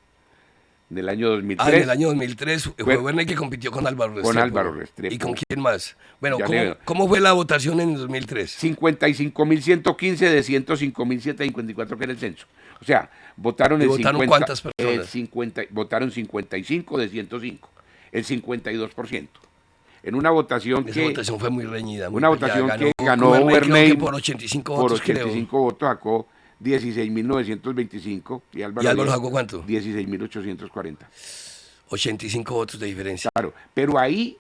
En el año 2003. En el año 2003 fue Bernay que compitió con Álvaro Restrepo. Con Álvaro Restrepo. ¿Y con quién más? Bueno, ¿cómo fue la votación en el 2003? 55.115 de 105.754, que era el censo. O sea, votaron el 50. ¿Votaron cuántas personas? Votaron 55 de 105, el 52%. En una votación Esa votación fue muy reñida. Una votación que ganó Bernay por 85 votos, por 85 votos, sacó 16.925 y Álvaro sacó ¿cuánto? 16.840. 85 votos de diferencia. Claro, pero ahí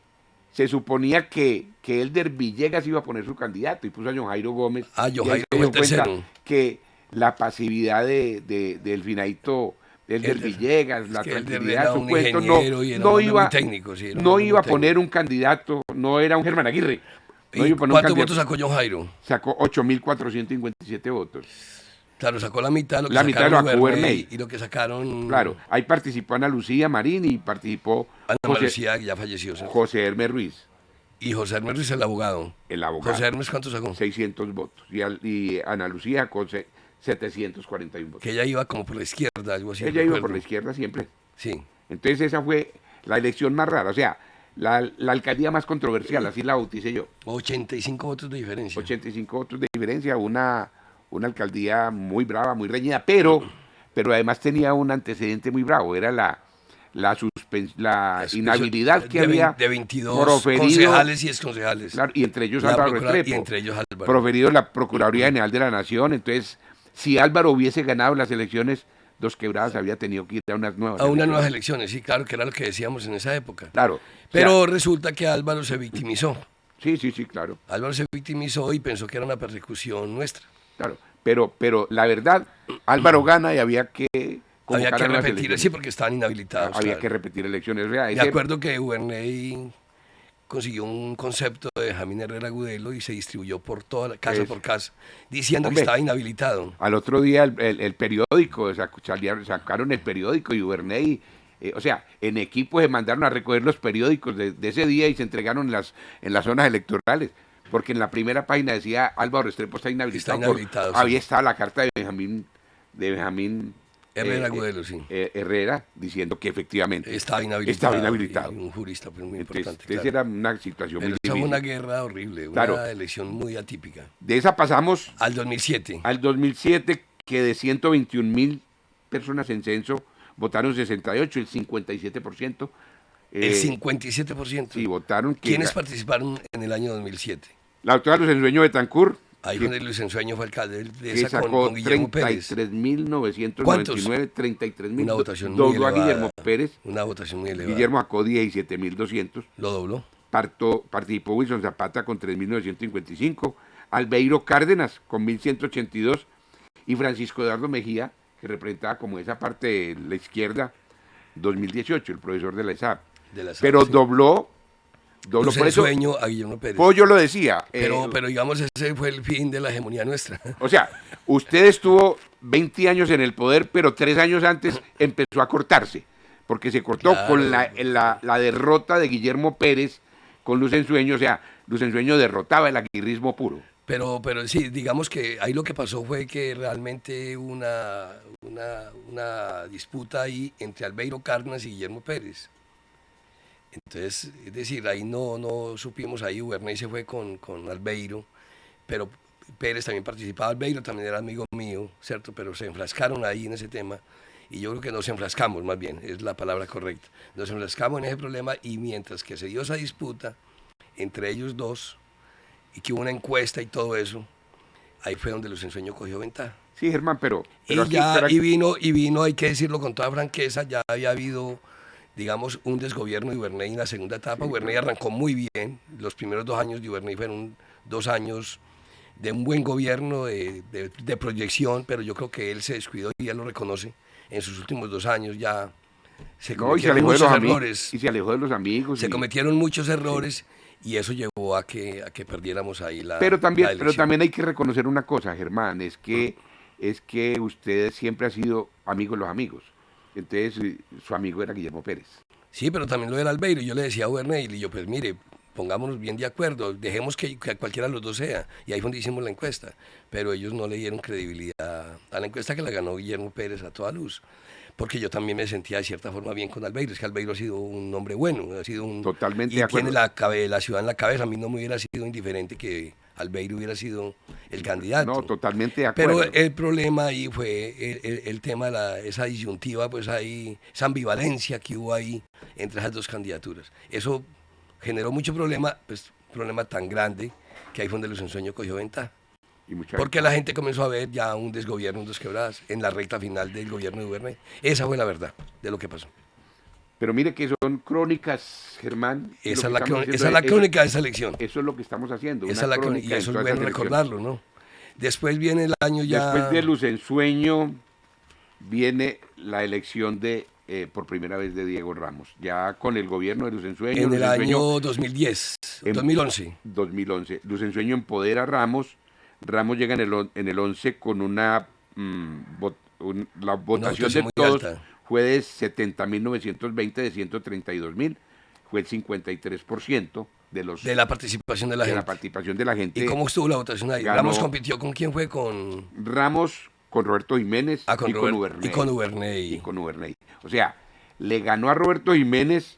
se suponía que Elder Villegas iba a poner su candidato y puso a John Jairo Gómez. Ah, John y ahí Jairo se dio fue el cuenta tercero. que la pasividad del finadito Elder Villegas, la que Elder tranquilidad, era su un cuento, ingeniero y era un no hombre iba, muy técnico, sí, era un no hombre iba a muy poner un candidato, no era un Germán Aguirre. No ¿Y iba a poner un cuántos candidato. votos sacó John Jairo? Sacó 8.457 votos. Claro, sacó la mitad de lo que La mitad de lo sacaron sacó Uberney Uberney. y lo que sacaron... Claro, ahí participó Ana Lucía Marín y participó Ana Lucía, que ya falleció. ¿sí? José Hermes Ruiz. Y José Hermes Ruiz, el abogado. El abogado. José Hermes, ¿cuánto sacó? 600 votos. Y Ana Lucía con 741 votos. Que ella iba como por la izquierda, algo así. Ella iba por la izquierda siempre. Sí. Entonces esa fue la elección más rara. O sea, la alcaldía más controversial, así la bauticé yo. 85 votos de diferencia. 85 votos de diferencia, una alcaldía muy brava, muy reñida, pero además tenía un antecedente muy bravo, era la inhabilidad que había de 22 proferido, concejales y exconcejales. Claro, y entre ellos La Álvaro procura- Restrepo, y entre ellos Álvaro. proferido la Procuraduría General de la Nación. Entonces, si Álvaro hubiese ganado las elecciones, Dos Quebradas había tenido que ir a unas nuevas elecciones, sí, claro, que era lo que decíamos en esa época. Claro. Pero resulta que Álvaro se victimizó. Sí, claro. Álvaro se victimizó y pensó que era una persecución nuestra. Claro, pero la verdad, Álvaro gana y había que Había que nuevas repetir, elecciones. sí, porque estaban inhabilitados. Había claro. que repetir elecciones. O sea, Me acuerdo que Uberney consiguió un concepto de Benjamín Herrera Agudelo y se distribuyó por toda la casa por casa, diciendo Hombre, que estaba inhabilitado. Al otro día el periódico, sacaron el periódico y Uberney, o sea, en equipo se mandaron a recoger los periódicos de ese día y se entregaron en las zonas electorales. Porque en la primera página decía Álvaro Restrepo está inhabilitado. Está inhabilitado, sí. Ahí está la carta de Benjamín Herrera Agudelo, sí. Herrera, diciendo que efectivamente estaba inhabilitado. Y un jurista pues, muy Entonces, importante. esa era una situación Pero muy esa fue difícil. una guerra horrible, Claro. una elección muy atípica. De esa pasamos al 2007. Al 2007, que de 121.000 personas en censo votaron 68, el 57%. El 57%. Sí, votaron. ¿Quiénes participaron en el año 2007? La doctora Luis Ensueño de Tancur. Ahí donde Luis Ensueño fue alcalde de Que esa sacó con Guillermo Pérez. 33.999, 33.000. Una votación muy Dobló a elevada. Guillermo Pérez. Una votación muy elevada. Guillermo sacó 17.200. Lo dobló. Participó Wilson Zapata con 3.955. Albeiro Cárdenas con 1.182. Y Francisco Eduardo Mejía, que representaba como esa parte de la izquierda, 2018, el profesor de la ESAP. Pero sí. dobló por eso. Sueño a Guillermo Pérez. Pollo lo decía. Pero digamos, ese fue el fin de la hegemonía nuestra. O sea, usted estuvo 20 años en el poder, pero 3 años antes empezó a cortarse, porque se cortó Claro. con la derrota de Guillermo Pérez con Luz Ensueño. O sea, Luz Ensueño derrotaba el aguirrismo puro. Pero sí, digamos que ahí lo que pasó fue que realmente una disputa ahí entre Albeiro Cárdenas y Guillermo Pérez. Entonces, es decir, ahí no supimos, ahí Uberney se fue con Albeiro, pero Pérez también participaba, Albeiro también era amigo mío, ¿cierto? Pero se enfrascaron ahí en ese tema y yo creo que nos enfrascamos más bien, es la palabra correcta. Nos enfrascamos en ese problema y mientras que se dio esa disputa entre ellos dos y que hubo una encuesta y todo eso, ahí fue donde Luis Ensueño cogió ventaja. Sí, Germán, pero Y vino, hay que decirlo con toda franqueza, ya había habido, digamos, un desgobierno de Uberney en la segunda etapa. Uberney arrancó muy bien, los primeros 2 años de Uberney fueron 2 años de un buen gobierno, de proyección, pero yo creo que él se descuidó y él lo reconoce. En sus últimos 2 años ya se cometieron muchos errores. Y se alejó de los amigos. Se cometieron muchos errores y eso llevó a que perdiéramos ahí la Pero también elección. hay que reconocer una cosa, Germán, es que usted siempre ha sido amigo de los amigos. Entonces, su amigo era Guillermo Pérez. Sí, pero también lo era Albeiro. Yo le decía a Uberney, y yo, pues mire, pongámonos bien de acuerdo, dejemos que cualquiera de los dos sea. Y ahí fue donde hicimos la encuesta. Pero ellos no le dieron credibilidad a la encuesta que la ganó Guillermo Pérez a toda luz. Porque yo también me sentía de cierta forma bien con Albeiro. Es que Albeiro ha sido un hombre bueno, ha sido un... Totalmente y de acuerdo. tiene la ciudad en la cabeza. A mí no me hubiera sido indiferente que Albeiro hubiera sido el candidato. No, totalmente de acuerdo. Pero el problema ahí fue el tema de esa disyuntiva, pues ahí, esa ambivalencia que hubo ahí entre esas dos candidaturas. Eso generó mucho problema, pues problema tan grande que ahí fue donde Luis Ensueño cogió ventaja. Porque la gente comenzó a ver ya un desgobierno en Dos Quebradas, en la recta final del gobierno de Uberney. Esa fue la verdad de lo que pasó. Pero mire que son crónicas, Germán. Esa es la crónica de esa elección. Eso es lo que estamos haciendo. Esa es la crónica, y eso es bueno recordarlo, ¿no? Después viene el año ya... Después de Lucensueño viene la elección de, por primera vez, de Diego Ramos. Ya con el gobierno de Lucensueño. En el año 2010, 2011. 2011. Lucensueño empodera a Ramos. Ramos llega en el 11 con la votación de todos alta. Fue de 70.920 de 132.000. Fue el 53% de la participación de la gente. La participación de la gente. ¿Y cómo estuvo la votación ahí? Ramos compitió con quién fue, con Ramos, con Roberto Jiménez con Uverney. Y con Uverney. O sea, le ganó a Roberto Jiménez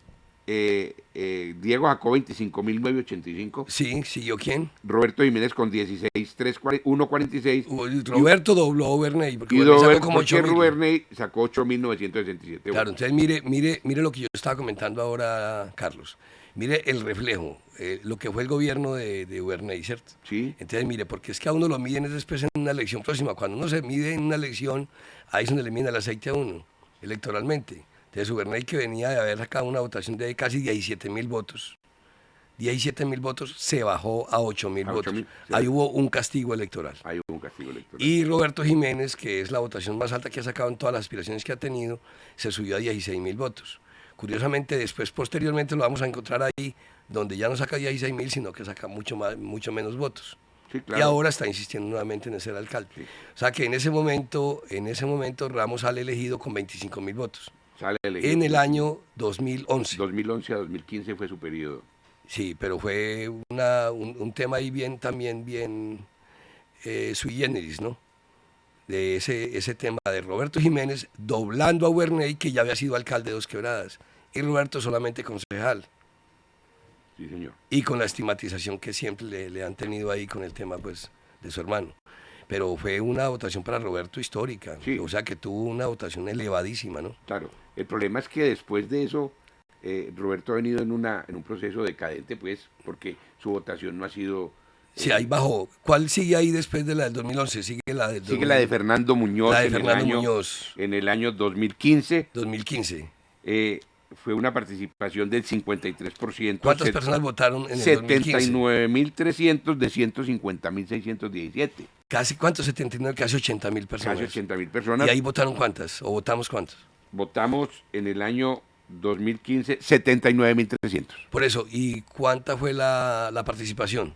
Diego sacó 25.985. Sí, ¿siguió quién? Roberto Jiménez con 1.46. Roberto dobló a Uverney. Porque sacó como 8.000. Uverney sacó 8.967. Claro, entonces mire lo que yo estaba comentando ahora, Carlos. Mire el reflejo, lo que fue el gobierno de Uverney, ¿cierto? Sí. Entonces mire, porque es que a uno lo miden después en una elección próxima. Cuando uno se mide en una elección, ahí es donde le miden el aceite a uno, electoralmente. Entonces Uverney, que venía de haber sacado una votación de casi 17.000 votos, 17.000 votos, se bajó a 8.000 votos. Sí. Ahí hubo un castigo electoral. Y Roberto Jiménez, que es la votación más alta que ha sacado en todas las aspiraciones que ha tenido, se subió a 16.000 votos. Curiosamente, después, posteriormente, lo vamos a encontrar ahí, donde ya no saca 16.000, sino que saca mucho menos votos. Sí, claro. Y ahora está insistiendo nuevamente en ser alcalde. Sí. O sea que en ese momento Ramos sale elegido con 25.000 votos. En el año 2011. 2011 a 2015 fue su periodo. Sí, pero fue un tema ahí bien sui generis, ¿no? De ese tema de Roberto Jiménez doblando a Uverney, que ya había sido alcalde de Dos Quebradas, y Roberto solamente concejal. Sí, señor. Y con la estigmatización que siempre le han tenido ahí con el tema, pues, de su hermano. Pero fue una votación para Roberto histórica, sí. O sea que tuvo una votación elevadísima, ¿no? Claro, el problema es que después de eso, Roberto ha venido en un proceso decadente, pues, porque su votación no ha sido... Sí, ahí bajó. ¿Cuál sigue ahí después de la del 2011? Sigue la de Fernando Muñoz. En el año 2015. 2015. Fue una participación del 53%. ¿Cuántas personas votaron en el 2015? 79.300 de 150.617. ¿Casi cuántos? 79, casi 80.000 personas. Casi 80.000 personas. ¿Y ahí votaron cuántas? ¿O votamos cuántos? Votamos en el año 2015 79.300. Por eso, ¿y cuánta fue la participación?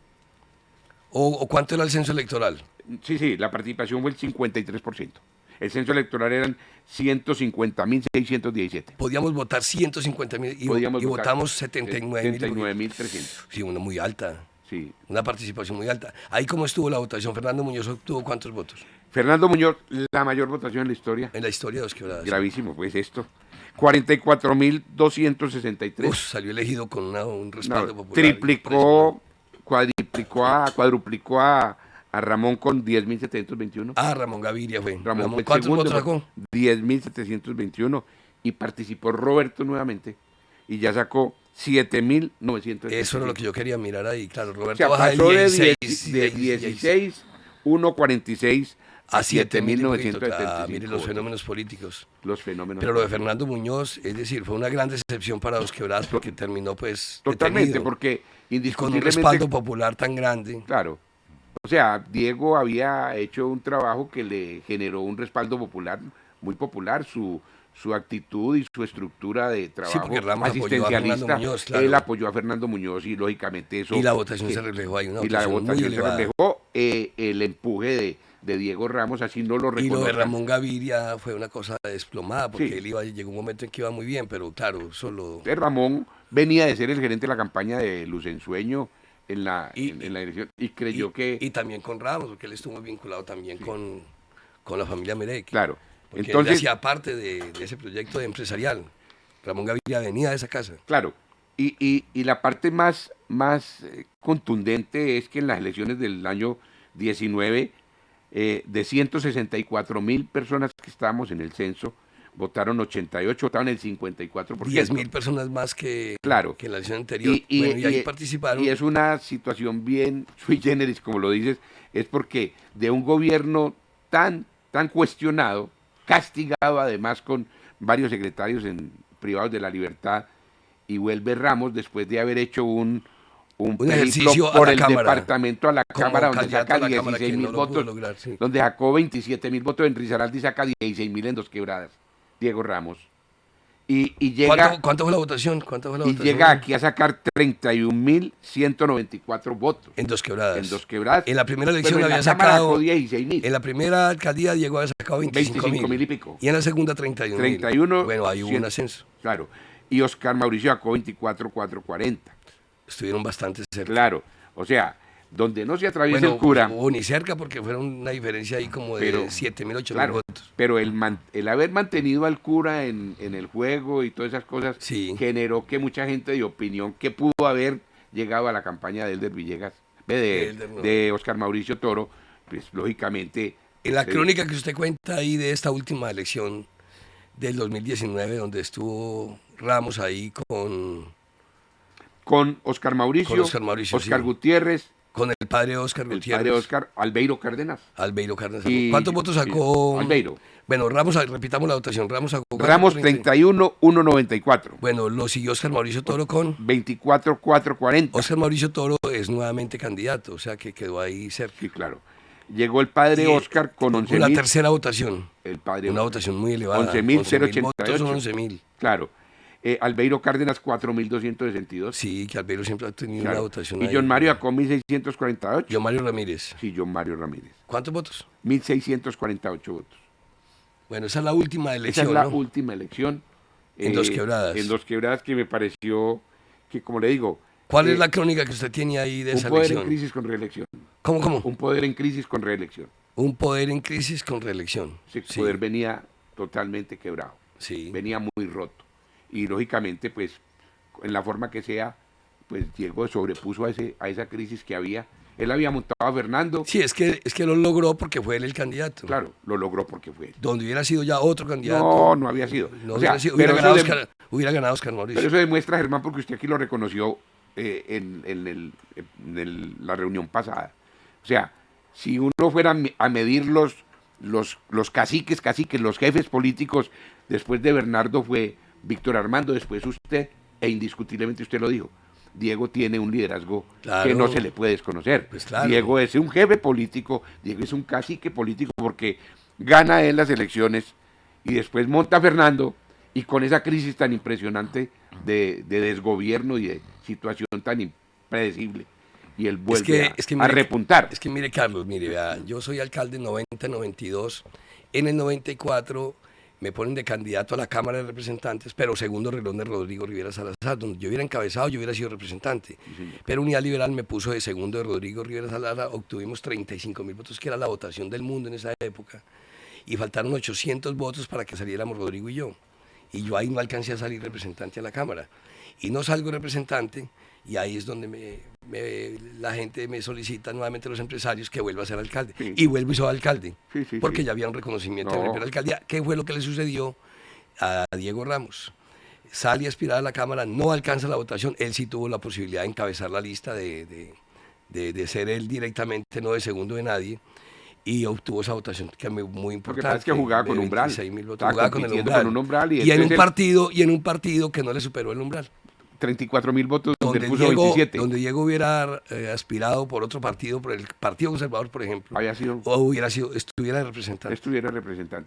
¿O cuánto era el censo electoral? Sí, la participación fue el 53%. El censo electoral eran 150.617. Podíamos votar 150.000 y votamos 79.300. Sí, una muy alta. Sí. Una participación muy alta. Ahí, ¿cómo estuvo la votación? ¿Fernando Muñoz obtuvo cuántos votos? Fernando Muñoz, la mayor votación en la historia. En la historia de Dos Quebradas. Gravísimo, pues esto. 44.263. Salió elegido con un respaldo popular. Cuadruplicó a Ramón con 10.721. Ramón Gaviria fue. Ramón ¿Cuántos votos sacó? 10.721. Y participó Roberto nuevamente y ya sacó 7.900. Eso era lo que yo quería mirar ahí, claro. Roberto, o sea, baja pasó de 16, 1.46 a 7.975. Mire los fenómenos políticos. Los fenómenos. Pero lo de Fernando Muñoz, es decir, fue una gran decepción para Dos Quebradas porque terminó pues totalmente, detenido, porque indiscutiblemente con un respaldo popular tan grande. Claro. O sea, Diego había hecho un trabajo que le generó un respaldo popular, muy popular, su actitud y su estructura de trabajo asistencialista. Muñoz, claro. Él apoyó a Fernando Muñoz y lógicamente eso... Y la votación se reflejó ahí. Y la votación se reflejó el empuje de Diego Ramos, así no lo reconozco. Y lo de Ramón Gaviria fue una cosa desplomada, porque llegó un momento en que iba muy bien, pero claro, solo... Ramón venía de ser el gerente de la campaña de Lucensueño en la elección y creyó que... Y también con Ramos, porque él estuvo vinculado también con la familia Merec. Claro. Porque entonces, él hacía parte de ese proyecto empresarial. Ramón Gaviria venía de esa casa. Claro. Y la parte más contundente es que en las elecciones del año 19, de 164.000 personas que estábamos en el censo, votaron 88, votaron el 54%. 10.000 personas más que en la elección anterior. Y ahí participaron. Y es una situación bien sui generis, como lo dices, es porque de un gobierno tan cuestionado, castigado además con varios secretarios en privados de la libertad, y vuelve Ramos después de haber hecho un ejercicio por a la el Cámara. departamento a la Como Cámara, donde candidato saca a la Cámara, que 16.000 no lo pudo votos, lograr, sí. donde sacó 27.000 votos en Risaralda y saca 16.000 en Dos Quebradas, Diego Ramos. Y llega, ¿Cuánto fue la votación? y llega aquí a sacar 31.194 votos. En Dos Quebradas. En Dos Quebradas. En la primera elección Pero en había la Cámara sacado... sacó 16.000. En la primera alcaldía llegó a haber sacado 25.000 y pico. Y en la segunda 31.000. 31. Bueno, ahí hubo un ascenso. Claro. Y Oscar Mauricio sacó 24.440. Estuvieron bastante cerca. Claro. O sea, donde no se atraviesa Bueno, el cura. hubo ni cerca porque fueron una diferencia ahí como de 7.000, 8.000 claro, votos. pero el haber mantenido al cura en el juego y todas esas cosas generó que mucha gente de opinión que pudo haber llegado a la campaña de Elder Villegas, de Oscar Mauricio Toro, pues lógicamente... En la crónica que usted cuenta ahí de esta última elección del 2019, donde estuvo Ramos ahí con Oscar Mauricio, Oscar sí. Gutiérrez, con el padre Oscar Gutiérrez. El padre Oscar, Albeiro Cárdenas. ¿Cuántos votos sacó? Albeiro. Bueno, Ramos, repitamos la votación. Ramos sacó 31.194. Bueno, lo siguió Oscar Mauricio Toro con 24.440. Oscar Mauricio Toro es nuevamente candidato, o sea que quedó ahí cerca. Sí, claro. Llegó el padre Oscar con 11.000. La tercera votación. El padre una Oscar. Votación muy elevada. 11.088. Votos son 11.000. Claro. Albeiro Cárdenas 4.262. Sí, que Albeiro siempre ha tenido una votación y ahí. John Mario sacó 1.648. John Mario Ramírez. Sí, John Mario Ramírez. ¿Cuántos votos? 1.648 votos. Bueno, esa es la última elección, Esa es la ¿no? última elección. En Dos Quebradas. En Dos Quebradas, que me pareció que, como le digo... ¿Cuál es la crónica que usted tiene ahí de esa elección? Un poder en crisis con reelección. ¿Cómo? Un poder en crisis con reelección. Un poder en crisis con reelección. Sí, el poder venía totalmente quebrado. Sí. Venía muy roto. Y lógicamente, pues, en la forma que sea, pues Diego sobrepuso a esa crisis que había. Él había montado a Fernando. Sí, es que lo logró porque fue él el candidato. Claro, lo logró porque fue él. Donde hubiera sido ya otro candidato. No había sido. No o sea, hubiera ganado Oscar Mauricio. Pero eso demuestra, Germán, porque usted aquí lo reconoció en la reunión pasada. O sea, si uno fuera a medir los caciques, los jefes políticos, después de Bernardo fue Víctor Armando, después usted, e indiscutiblemente usted lo dijo, Diego tiene un liderazgo que no se le puede desconocer. Pues claro. Diego es un jefe político, Diego es un cacique político porque gana él las elecciones y después monta a Fernando y con esa crisis tan impresionante de desgobierno y de situación tan impredecible. Y él vuelve a repuntar. Es que mire, Carlos, vea, yo soy alcalde en 90-92, en el 94 me ponen de candidato a la Cámara de Representantes, pero segundo renglón de Rodrigo Rivera Salazar, donde yo hubiera encabezado, yo hubiera sido representante. Sí, pero Unidad Liberal me puso de segundo de Rodrigo Rivera Salazar, obtuvimos 35.000 votos, que era la votación del mundo en esa época, y faltaron 800 votos para que saliéramos Rodrigo y yo. Y yo ahí no alcancé a salir representante a la Cámara. Y no salgo representante, y ahí es donde la gente me solicita nuevamente, los empresarios, que vuelva a ser alcalde. Sí. Y vuelvo y soy alcalde, porque ya había un reconocimiento de la primera alcaldía. ¿Qué fue lo que le sucedió a Diego Ramos? Sale a aspirar a la Cámara, no alcanza la votación, él sí tuvo la posibilidad de encabezar la lista, de ser él directamente, no de segundo de nadie, y obtuvo esa votación que es muy importante. Lo que pasa es que jugaba con umbral. Jugaba con un umbral. Y en un partido que no le superó el umbral. 34.000 votos donde puso 27. Donde Diego hubiera aspirado por otro partido, por el Partido Conservador, por ejemplo. Estuviera de representante.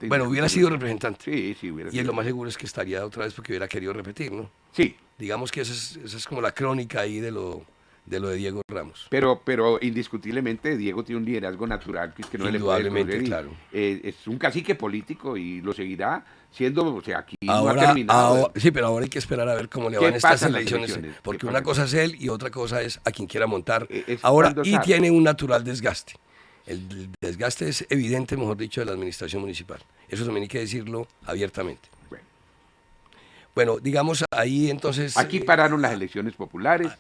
Bueno, hubiera sido representante. Sí, hubiera sido. Y lo más seguro es que estaría otra vez porque hubiera querido repetir, ¿no? Sí. Digamos que esa es como la crónica ahí de lo de Diego Ramos. Pero indiscutiblemente Diego tiene un liderazgo natural que no le puede conocer, claro. Es un cacique político y lo seguirá siendo, o sea, aquí no ha terminado. Sí, pero ahora hay que esperar a ver cómo le van estas elecciones, porque una cosa es él y otra cosa es a quien quiera montar. Ahora, y tiene un natural desgaste. El desgaste es evidente, mejor dicho, de la administración municipal. Eso también hay que decirlo abiertamente. Bueno, digamos ahí entonces... Aquí pararon las elecciones populares.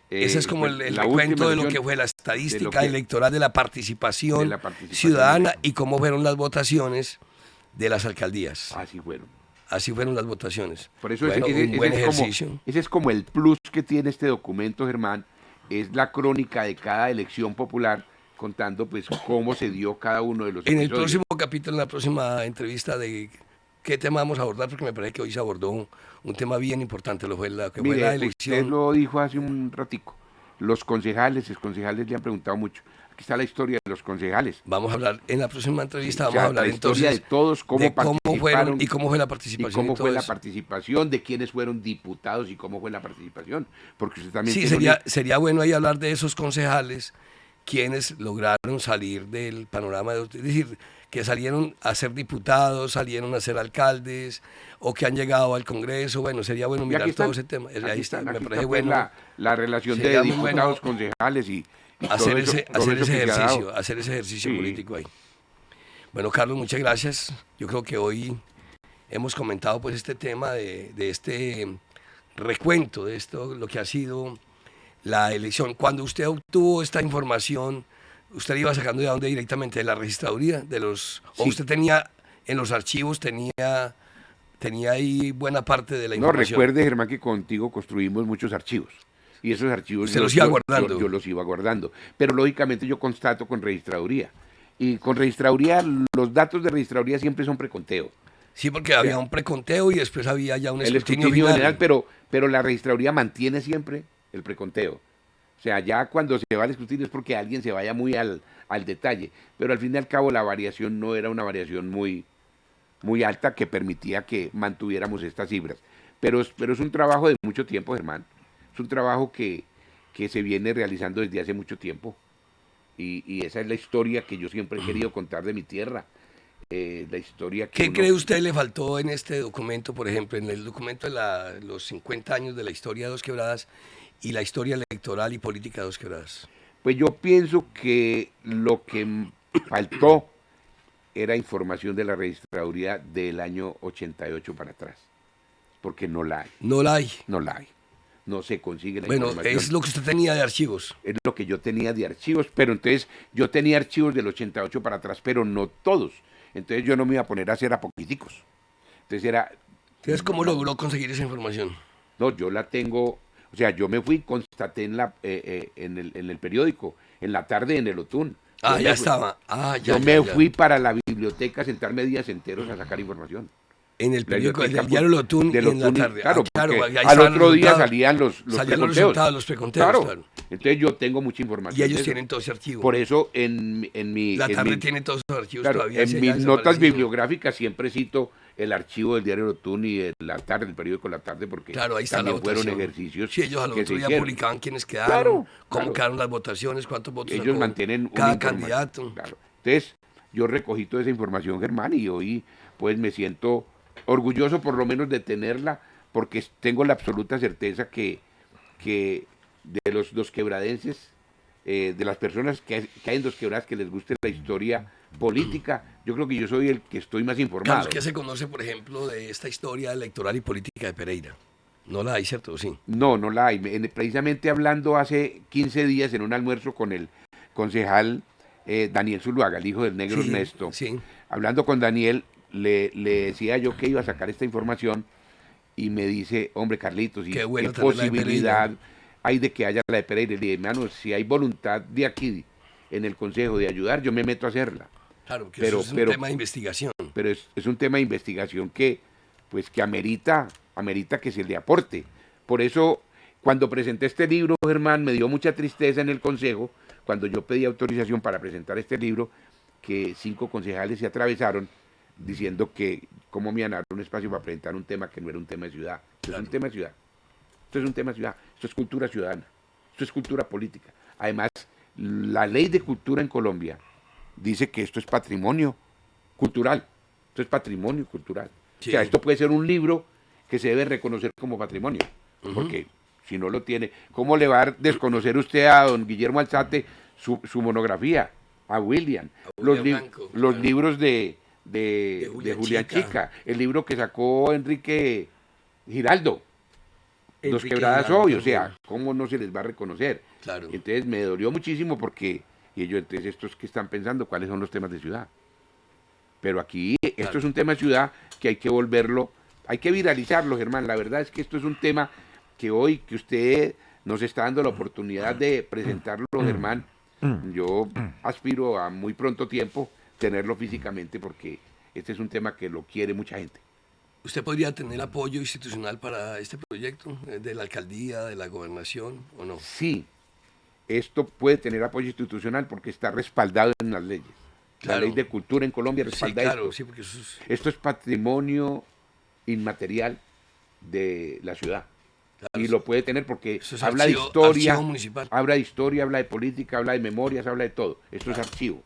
Ese es como el recuento de lo que fue la estadística electoral de la participación ciudadana y cómo fueron las votaciones de las alcaldías. Así fueron las votaciones. Por eso un buen ejercicio. Ese es como el plus que tiene este documento, Germán, es la crónica de cada elección popular, contando pues cómo se dio cada uno de los episodios. En el próximo capítulo, en la próxima entrevista de qué tema vamos a abordar, porque me parece que hoy se abordó un tema bien importante, lo fue la Mire, elección. usted lo dijo hace un ratico. Los concejales le han preguntado mucho. Aquí está la historia de los concejales. Vamos a hablar, en la próxima entrevista Sí, vamos a hablar la historia entonces de todos, cómo fueron y cómo fue la participación. Y cómo y todo fue la eso. participación, de quiénes fueron diputados y cómo fue la participación. Porque usted también Sí, sería bueno ahí hablar de esos concejales, quienes lograron salir del panorama, es decir, que salieron a ser diputados, salieron a ser alcaldes, o que han llegado al Congreso. Bueno, sería bueno mirar todo ese tema. Ahí está, me parece bueno. La relación de Sería muy diputados, bueno concejales y hacer todo ese eso que se ha dado. hacer ese ejercicio Sí. político ahí. Bueno, Carlos, muchas gracias. Yo creo que hoy hemos comentado pues este tema de este recuento de esto, lo que ha sido la elección. Cuando usted obtuvo esta información, ¿usted iba sacando de dónde directamente? ¿De la registraduría? O Sí. usted tenía en los archivos, tenía ahí buena parte de la No, información? recuerde, Germán, que contigo construimos muchos archivos. Y esos archivos ¿Usted los iba guardando? Yo los iba guardando. Pero lógicamente yo constato con registraduría. Y con registraduría, los datos de registraduría siempre son preconteo. Sí, porque había un preconteo y después había ya un El escrutinio escrutinio final. general, pero la registraduría mantiene siempre el preconteo. O sea, ya cuando se va al escrutinio es porque alguien se vaya muy al detalle. Pero al fin y al cabo la variación no era una variación muy alta que permitía que mantuviéramos estas cifras. Pero es un trabajo de mucho tiempo, Germán. Es un trabajo que se viene realizando desde hace mucho tiempo. Y esa es la historia que yo siempre he querido contar de mi tierra. La historia que ¿Qué cree usted le faltó en este documento, por ejemplo, en el documento de los 50 años de la historia de Dos Quebradas y la historia electoral y política de Dos Quebradas? Pues yo pienso que lo que faltó era información de la registraduría del año 88 para atrás, porque no la hay. No la hay. No la hay. No se consigue la Bueno, información. es lo que usted tenía de archivos. Es lo que yo tenía de archivos, pero entonces yo tenía archivos del 88 para atrás, pero no todos. Entonces yo no me iba a poner a hacer a poquiticos. Entonces ¿cómo logró conseguir esa información? No, yo la tengo, o sea, yo me fui, constaté en el periódico, en la tarde en el Otún. Ah, Yo ya me fui. estaba. Yo me fui para la biblioteca a sentarme días enteros a sacar información. En el periódico biblioteca, del diario Lotún y en la Lotún, tarde. Claro, claro, porque ahí al estaban otro los día resultados. salían los Salían los resultados, los preconteos, claro. Entonces yo tengo mucha información. Y ellos de eso. tienen todo ese archivo. Por eso en mi... La en tarde mi- tiene todos esos archivos claro, todavía. ese en ya mis notas desaparecido. bibliográficas siempre cito el archivo del diario Lotún y de la tarde, el periódico La Tarde, porque Claro, ahí está la también fueron votación. ejercicios Sí, ellos al que otro se día hicieron. publicaban quiénes quedaron, Claro, cómo claro. quedaron las votaciones, cuántos votos Ellos sacó mantienen una cada información. candidato. Claro. Entonces, yo recogí toda esa información, Germán, y hoy pues me siento orgulloso por lo menos de tenerla, porque tengo la absoluta certeza que de los dosquebradenses, de las personas que hay en Dos Quebradas que les guste la historia política, yo creo que yo soy el que estoy más informado. Carlos, ¿qué se conoce, por ejemplo, de esta historia electoral y política de Pereira? No la hay, ¿cierto? Sí. No, no la hay. Precisamente hablando hace 15 días en un almuerzo con el concejal Daniel Zuluaga, el hijo del negro Sí, Ernesto, sí. hablando con Daniel, le decía yo que iba a sacar esta información y me dice, hombre, Carlitos, ¿y Qué bueno qué tener la de posibilidad Pereira. hay de que haya la de Pereira? Y le dije, hermano, si hay voluntad de aquí, en el consejo, de ayudar, yo me meto a hacerla. Claro, que eso es un tema de investigación. Pero es un tema de investigación que amerita que se le aporte. Por eso, cuando presenté este libro, Germán, me dio mucha tristeza en el consejo, cuando yo pedí autorización para presentar este libro, que 5 concejales se atravesaron diciendo que cómo me iban a dar un espacio para presentar un tema que no era un tema de ciudad. Esto es un tema de ciudad. Esto es un tema de ciudad. Esto es cultura ciudadana. Esto es cultura política. Además, la ley de cultura en Colombia dice que esto es patrimonio cultural. Esto es patrimonio cultural. Sí. O sea, esto puede ser un libro que se debe reconocer como patrimonio. Porque si no lo tiene, ¿cómo le va a desconocer usted a don Guillermo Alzate su monografía? A William. Blanco, los libros de Julián Julián Chica. Chica. El libro que sacó Enrique Giraldo. Dos Enrique Quebradas Giraldo, hoy. O sea, ¿cómo no se les va a reconocer? Claro. Entonces me dolió muchísimo porque, y ellos, entonces, estos que están pensando, ¿cuáles son los temas de ciudad? Pero aquí, esto es un tema de ciudad que hay que volverlo, hay que viralizarlo, Germán. La verdad es que esto es un tema que hoy, que usted nos está dando la oportunidad de presentarlo, Germán, yo aspiro a muy pronto tiempo tenerlo físicamente porque este es un tema que lo quiere mucha gente. ¿Usted podría tener apoyo institucional para este proyecto, de la alcaldía, de la gobernación, o no? Sí, esto puede tener apoyo institucional porque está respaldado en las leyes. Claro. La ley de cultura en Colombia respalda Sí, claro, esto. sí, porque eso es... Esto es patrimonio inmaterial de la ciudad. Y lo puede tener porque Eso es habla archivo- de historia, archivo municipal. habla de historia, habla de política, habla de memorias, habla de todo. Esto es archivo.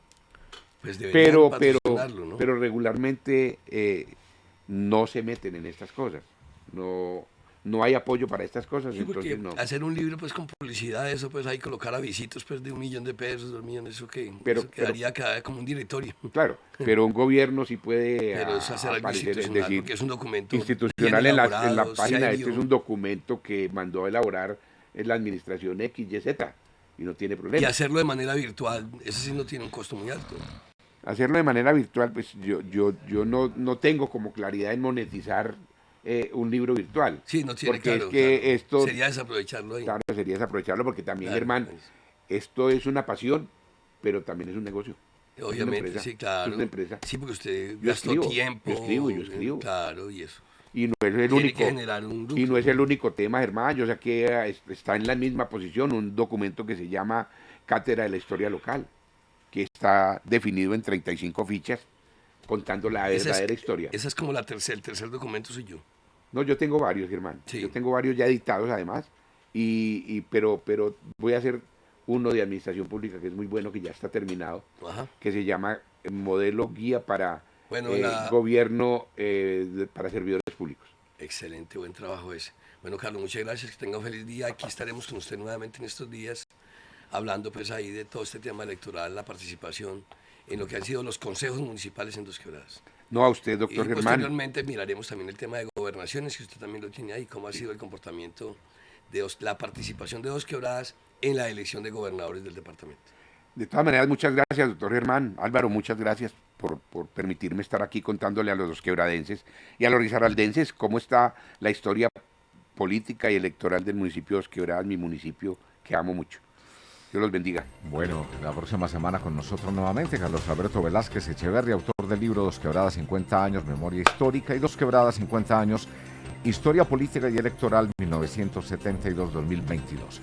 Pues deberían patrocinarlo, ¿no? Pero regularmente no se meten en estas cosas. No hay apoyo para estas cosas, Sí, porque entonces no. hacer un libro pues con publicidad, eso pues ahí colocar avisitos pues de $1 millón, $2 millones, eso Pero- eso quedaría como un directorio. Claro, pero un gobierno sí puede Pero es hacer algo aparecer, institucional, porque es un documento institucional bien en la elaborado, página. serio. Este es un documento que mandó a elaborar la administración XYZ y no tiene problema. Y hacerlo de manera virtual, eso sí no tiene un costo muy alto. Hacerlo de manera virtual, pues yo no tengo como claridad en monetizar un libro virtual. Sí, no tiene, porque claro, es que claro. esto Sería desaprovecharlo ahí. Claro, sería desaprovecharlo porque también, Claro, Germán, pues. esto es una pasión, pero también es un negocio. Es una Obviamente, empresa, sí, claro. es una empresa. Sí, porque usted Yo gastó escribo, tiempo. yo escribo. Claro, y eso. Y no es el Tiene único. que generar un grupo. Y no es el único tema, Germán. Yo sé que está en la misma posición un documento que se llama Cátedra de la Historia Local, que está definido en 35 fichas, contando la verdadera historia. Esa es como el tercer documento soy yo. No, yo tengo varios, Germán. Sí. Yo tengo varios ya editados, además. Pero voy a hacer uno de administración pública que es muy bueno, que ya está terminado, Ajá. que se llama Modelo Guía para Bueno, Gobierno para Servidores Públicos. Excelente, buen trabajo ese. Bueno, Carlos, muchas gracias, que tenga un feliz día. Aquí estaremos con usted nuevamente en estos días, hablando pues ahí de todo este tema electoral, la participación en lo que han sido los consejos municipales en Dos Quebradas. No, a usted, Y doctor Germán. posteriormente miraremos también el tema de gobernaciones, que usted también lo tiene ahí, cómo ha sido el comportamiento de la participación de Dos Quebradas en la elección de gobernadores del departamento. De todas maneras, muchas gracias, doctor Germán. Álvaro, muchas gracias por permitirme estar aquí contándole a los dosquebradenses y a los risaraldenses cómo está la historia política y electoral del municipio de Dos Quebradas, mi municipio que amo mucho. Dios los bendiga. Bueno, la próxima semana con nosotros nuevamente Carlos Alberto Velázquez Echeverri, autor del libro Dos Quebradas 50 años, Memoria Histórica, y Dos Quebradas 50 años, Historia Política y Electoral 1972-2022.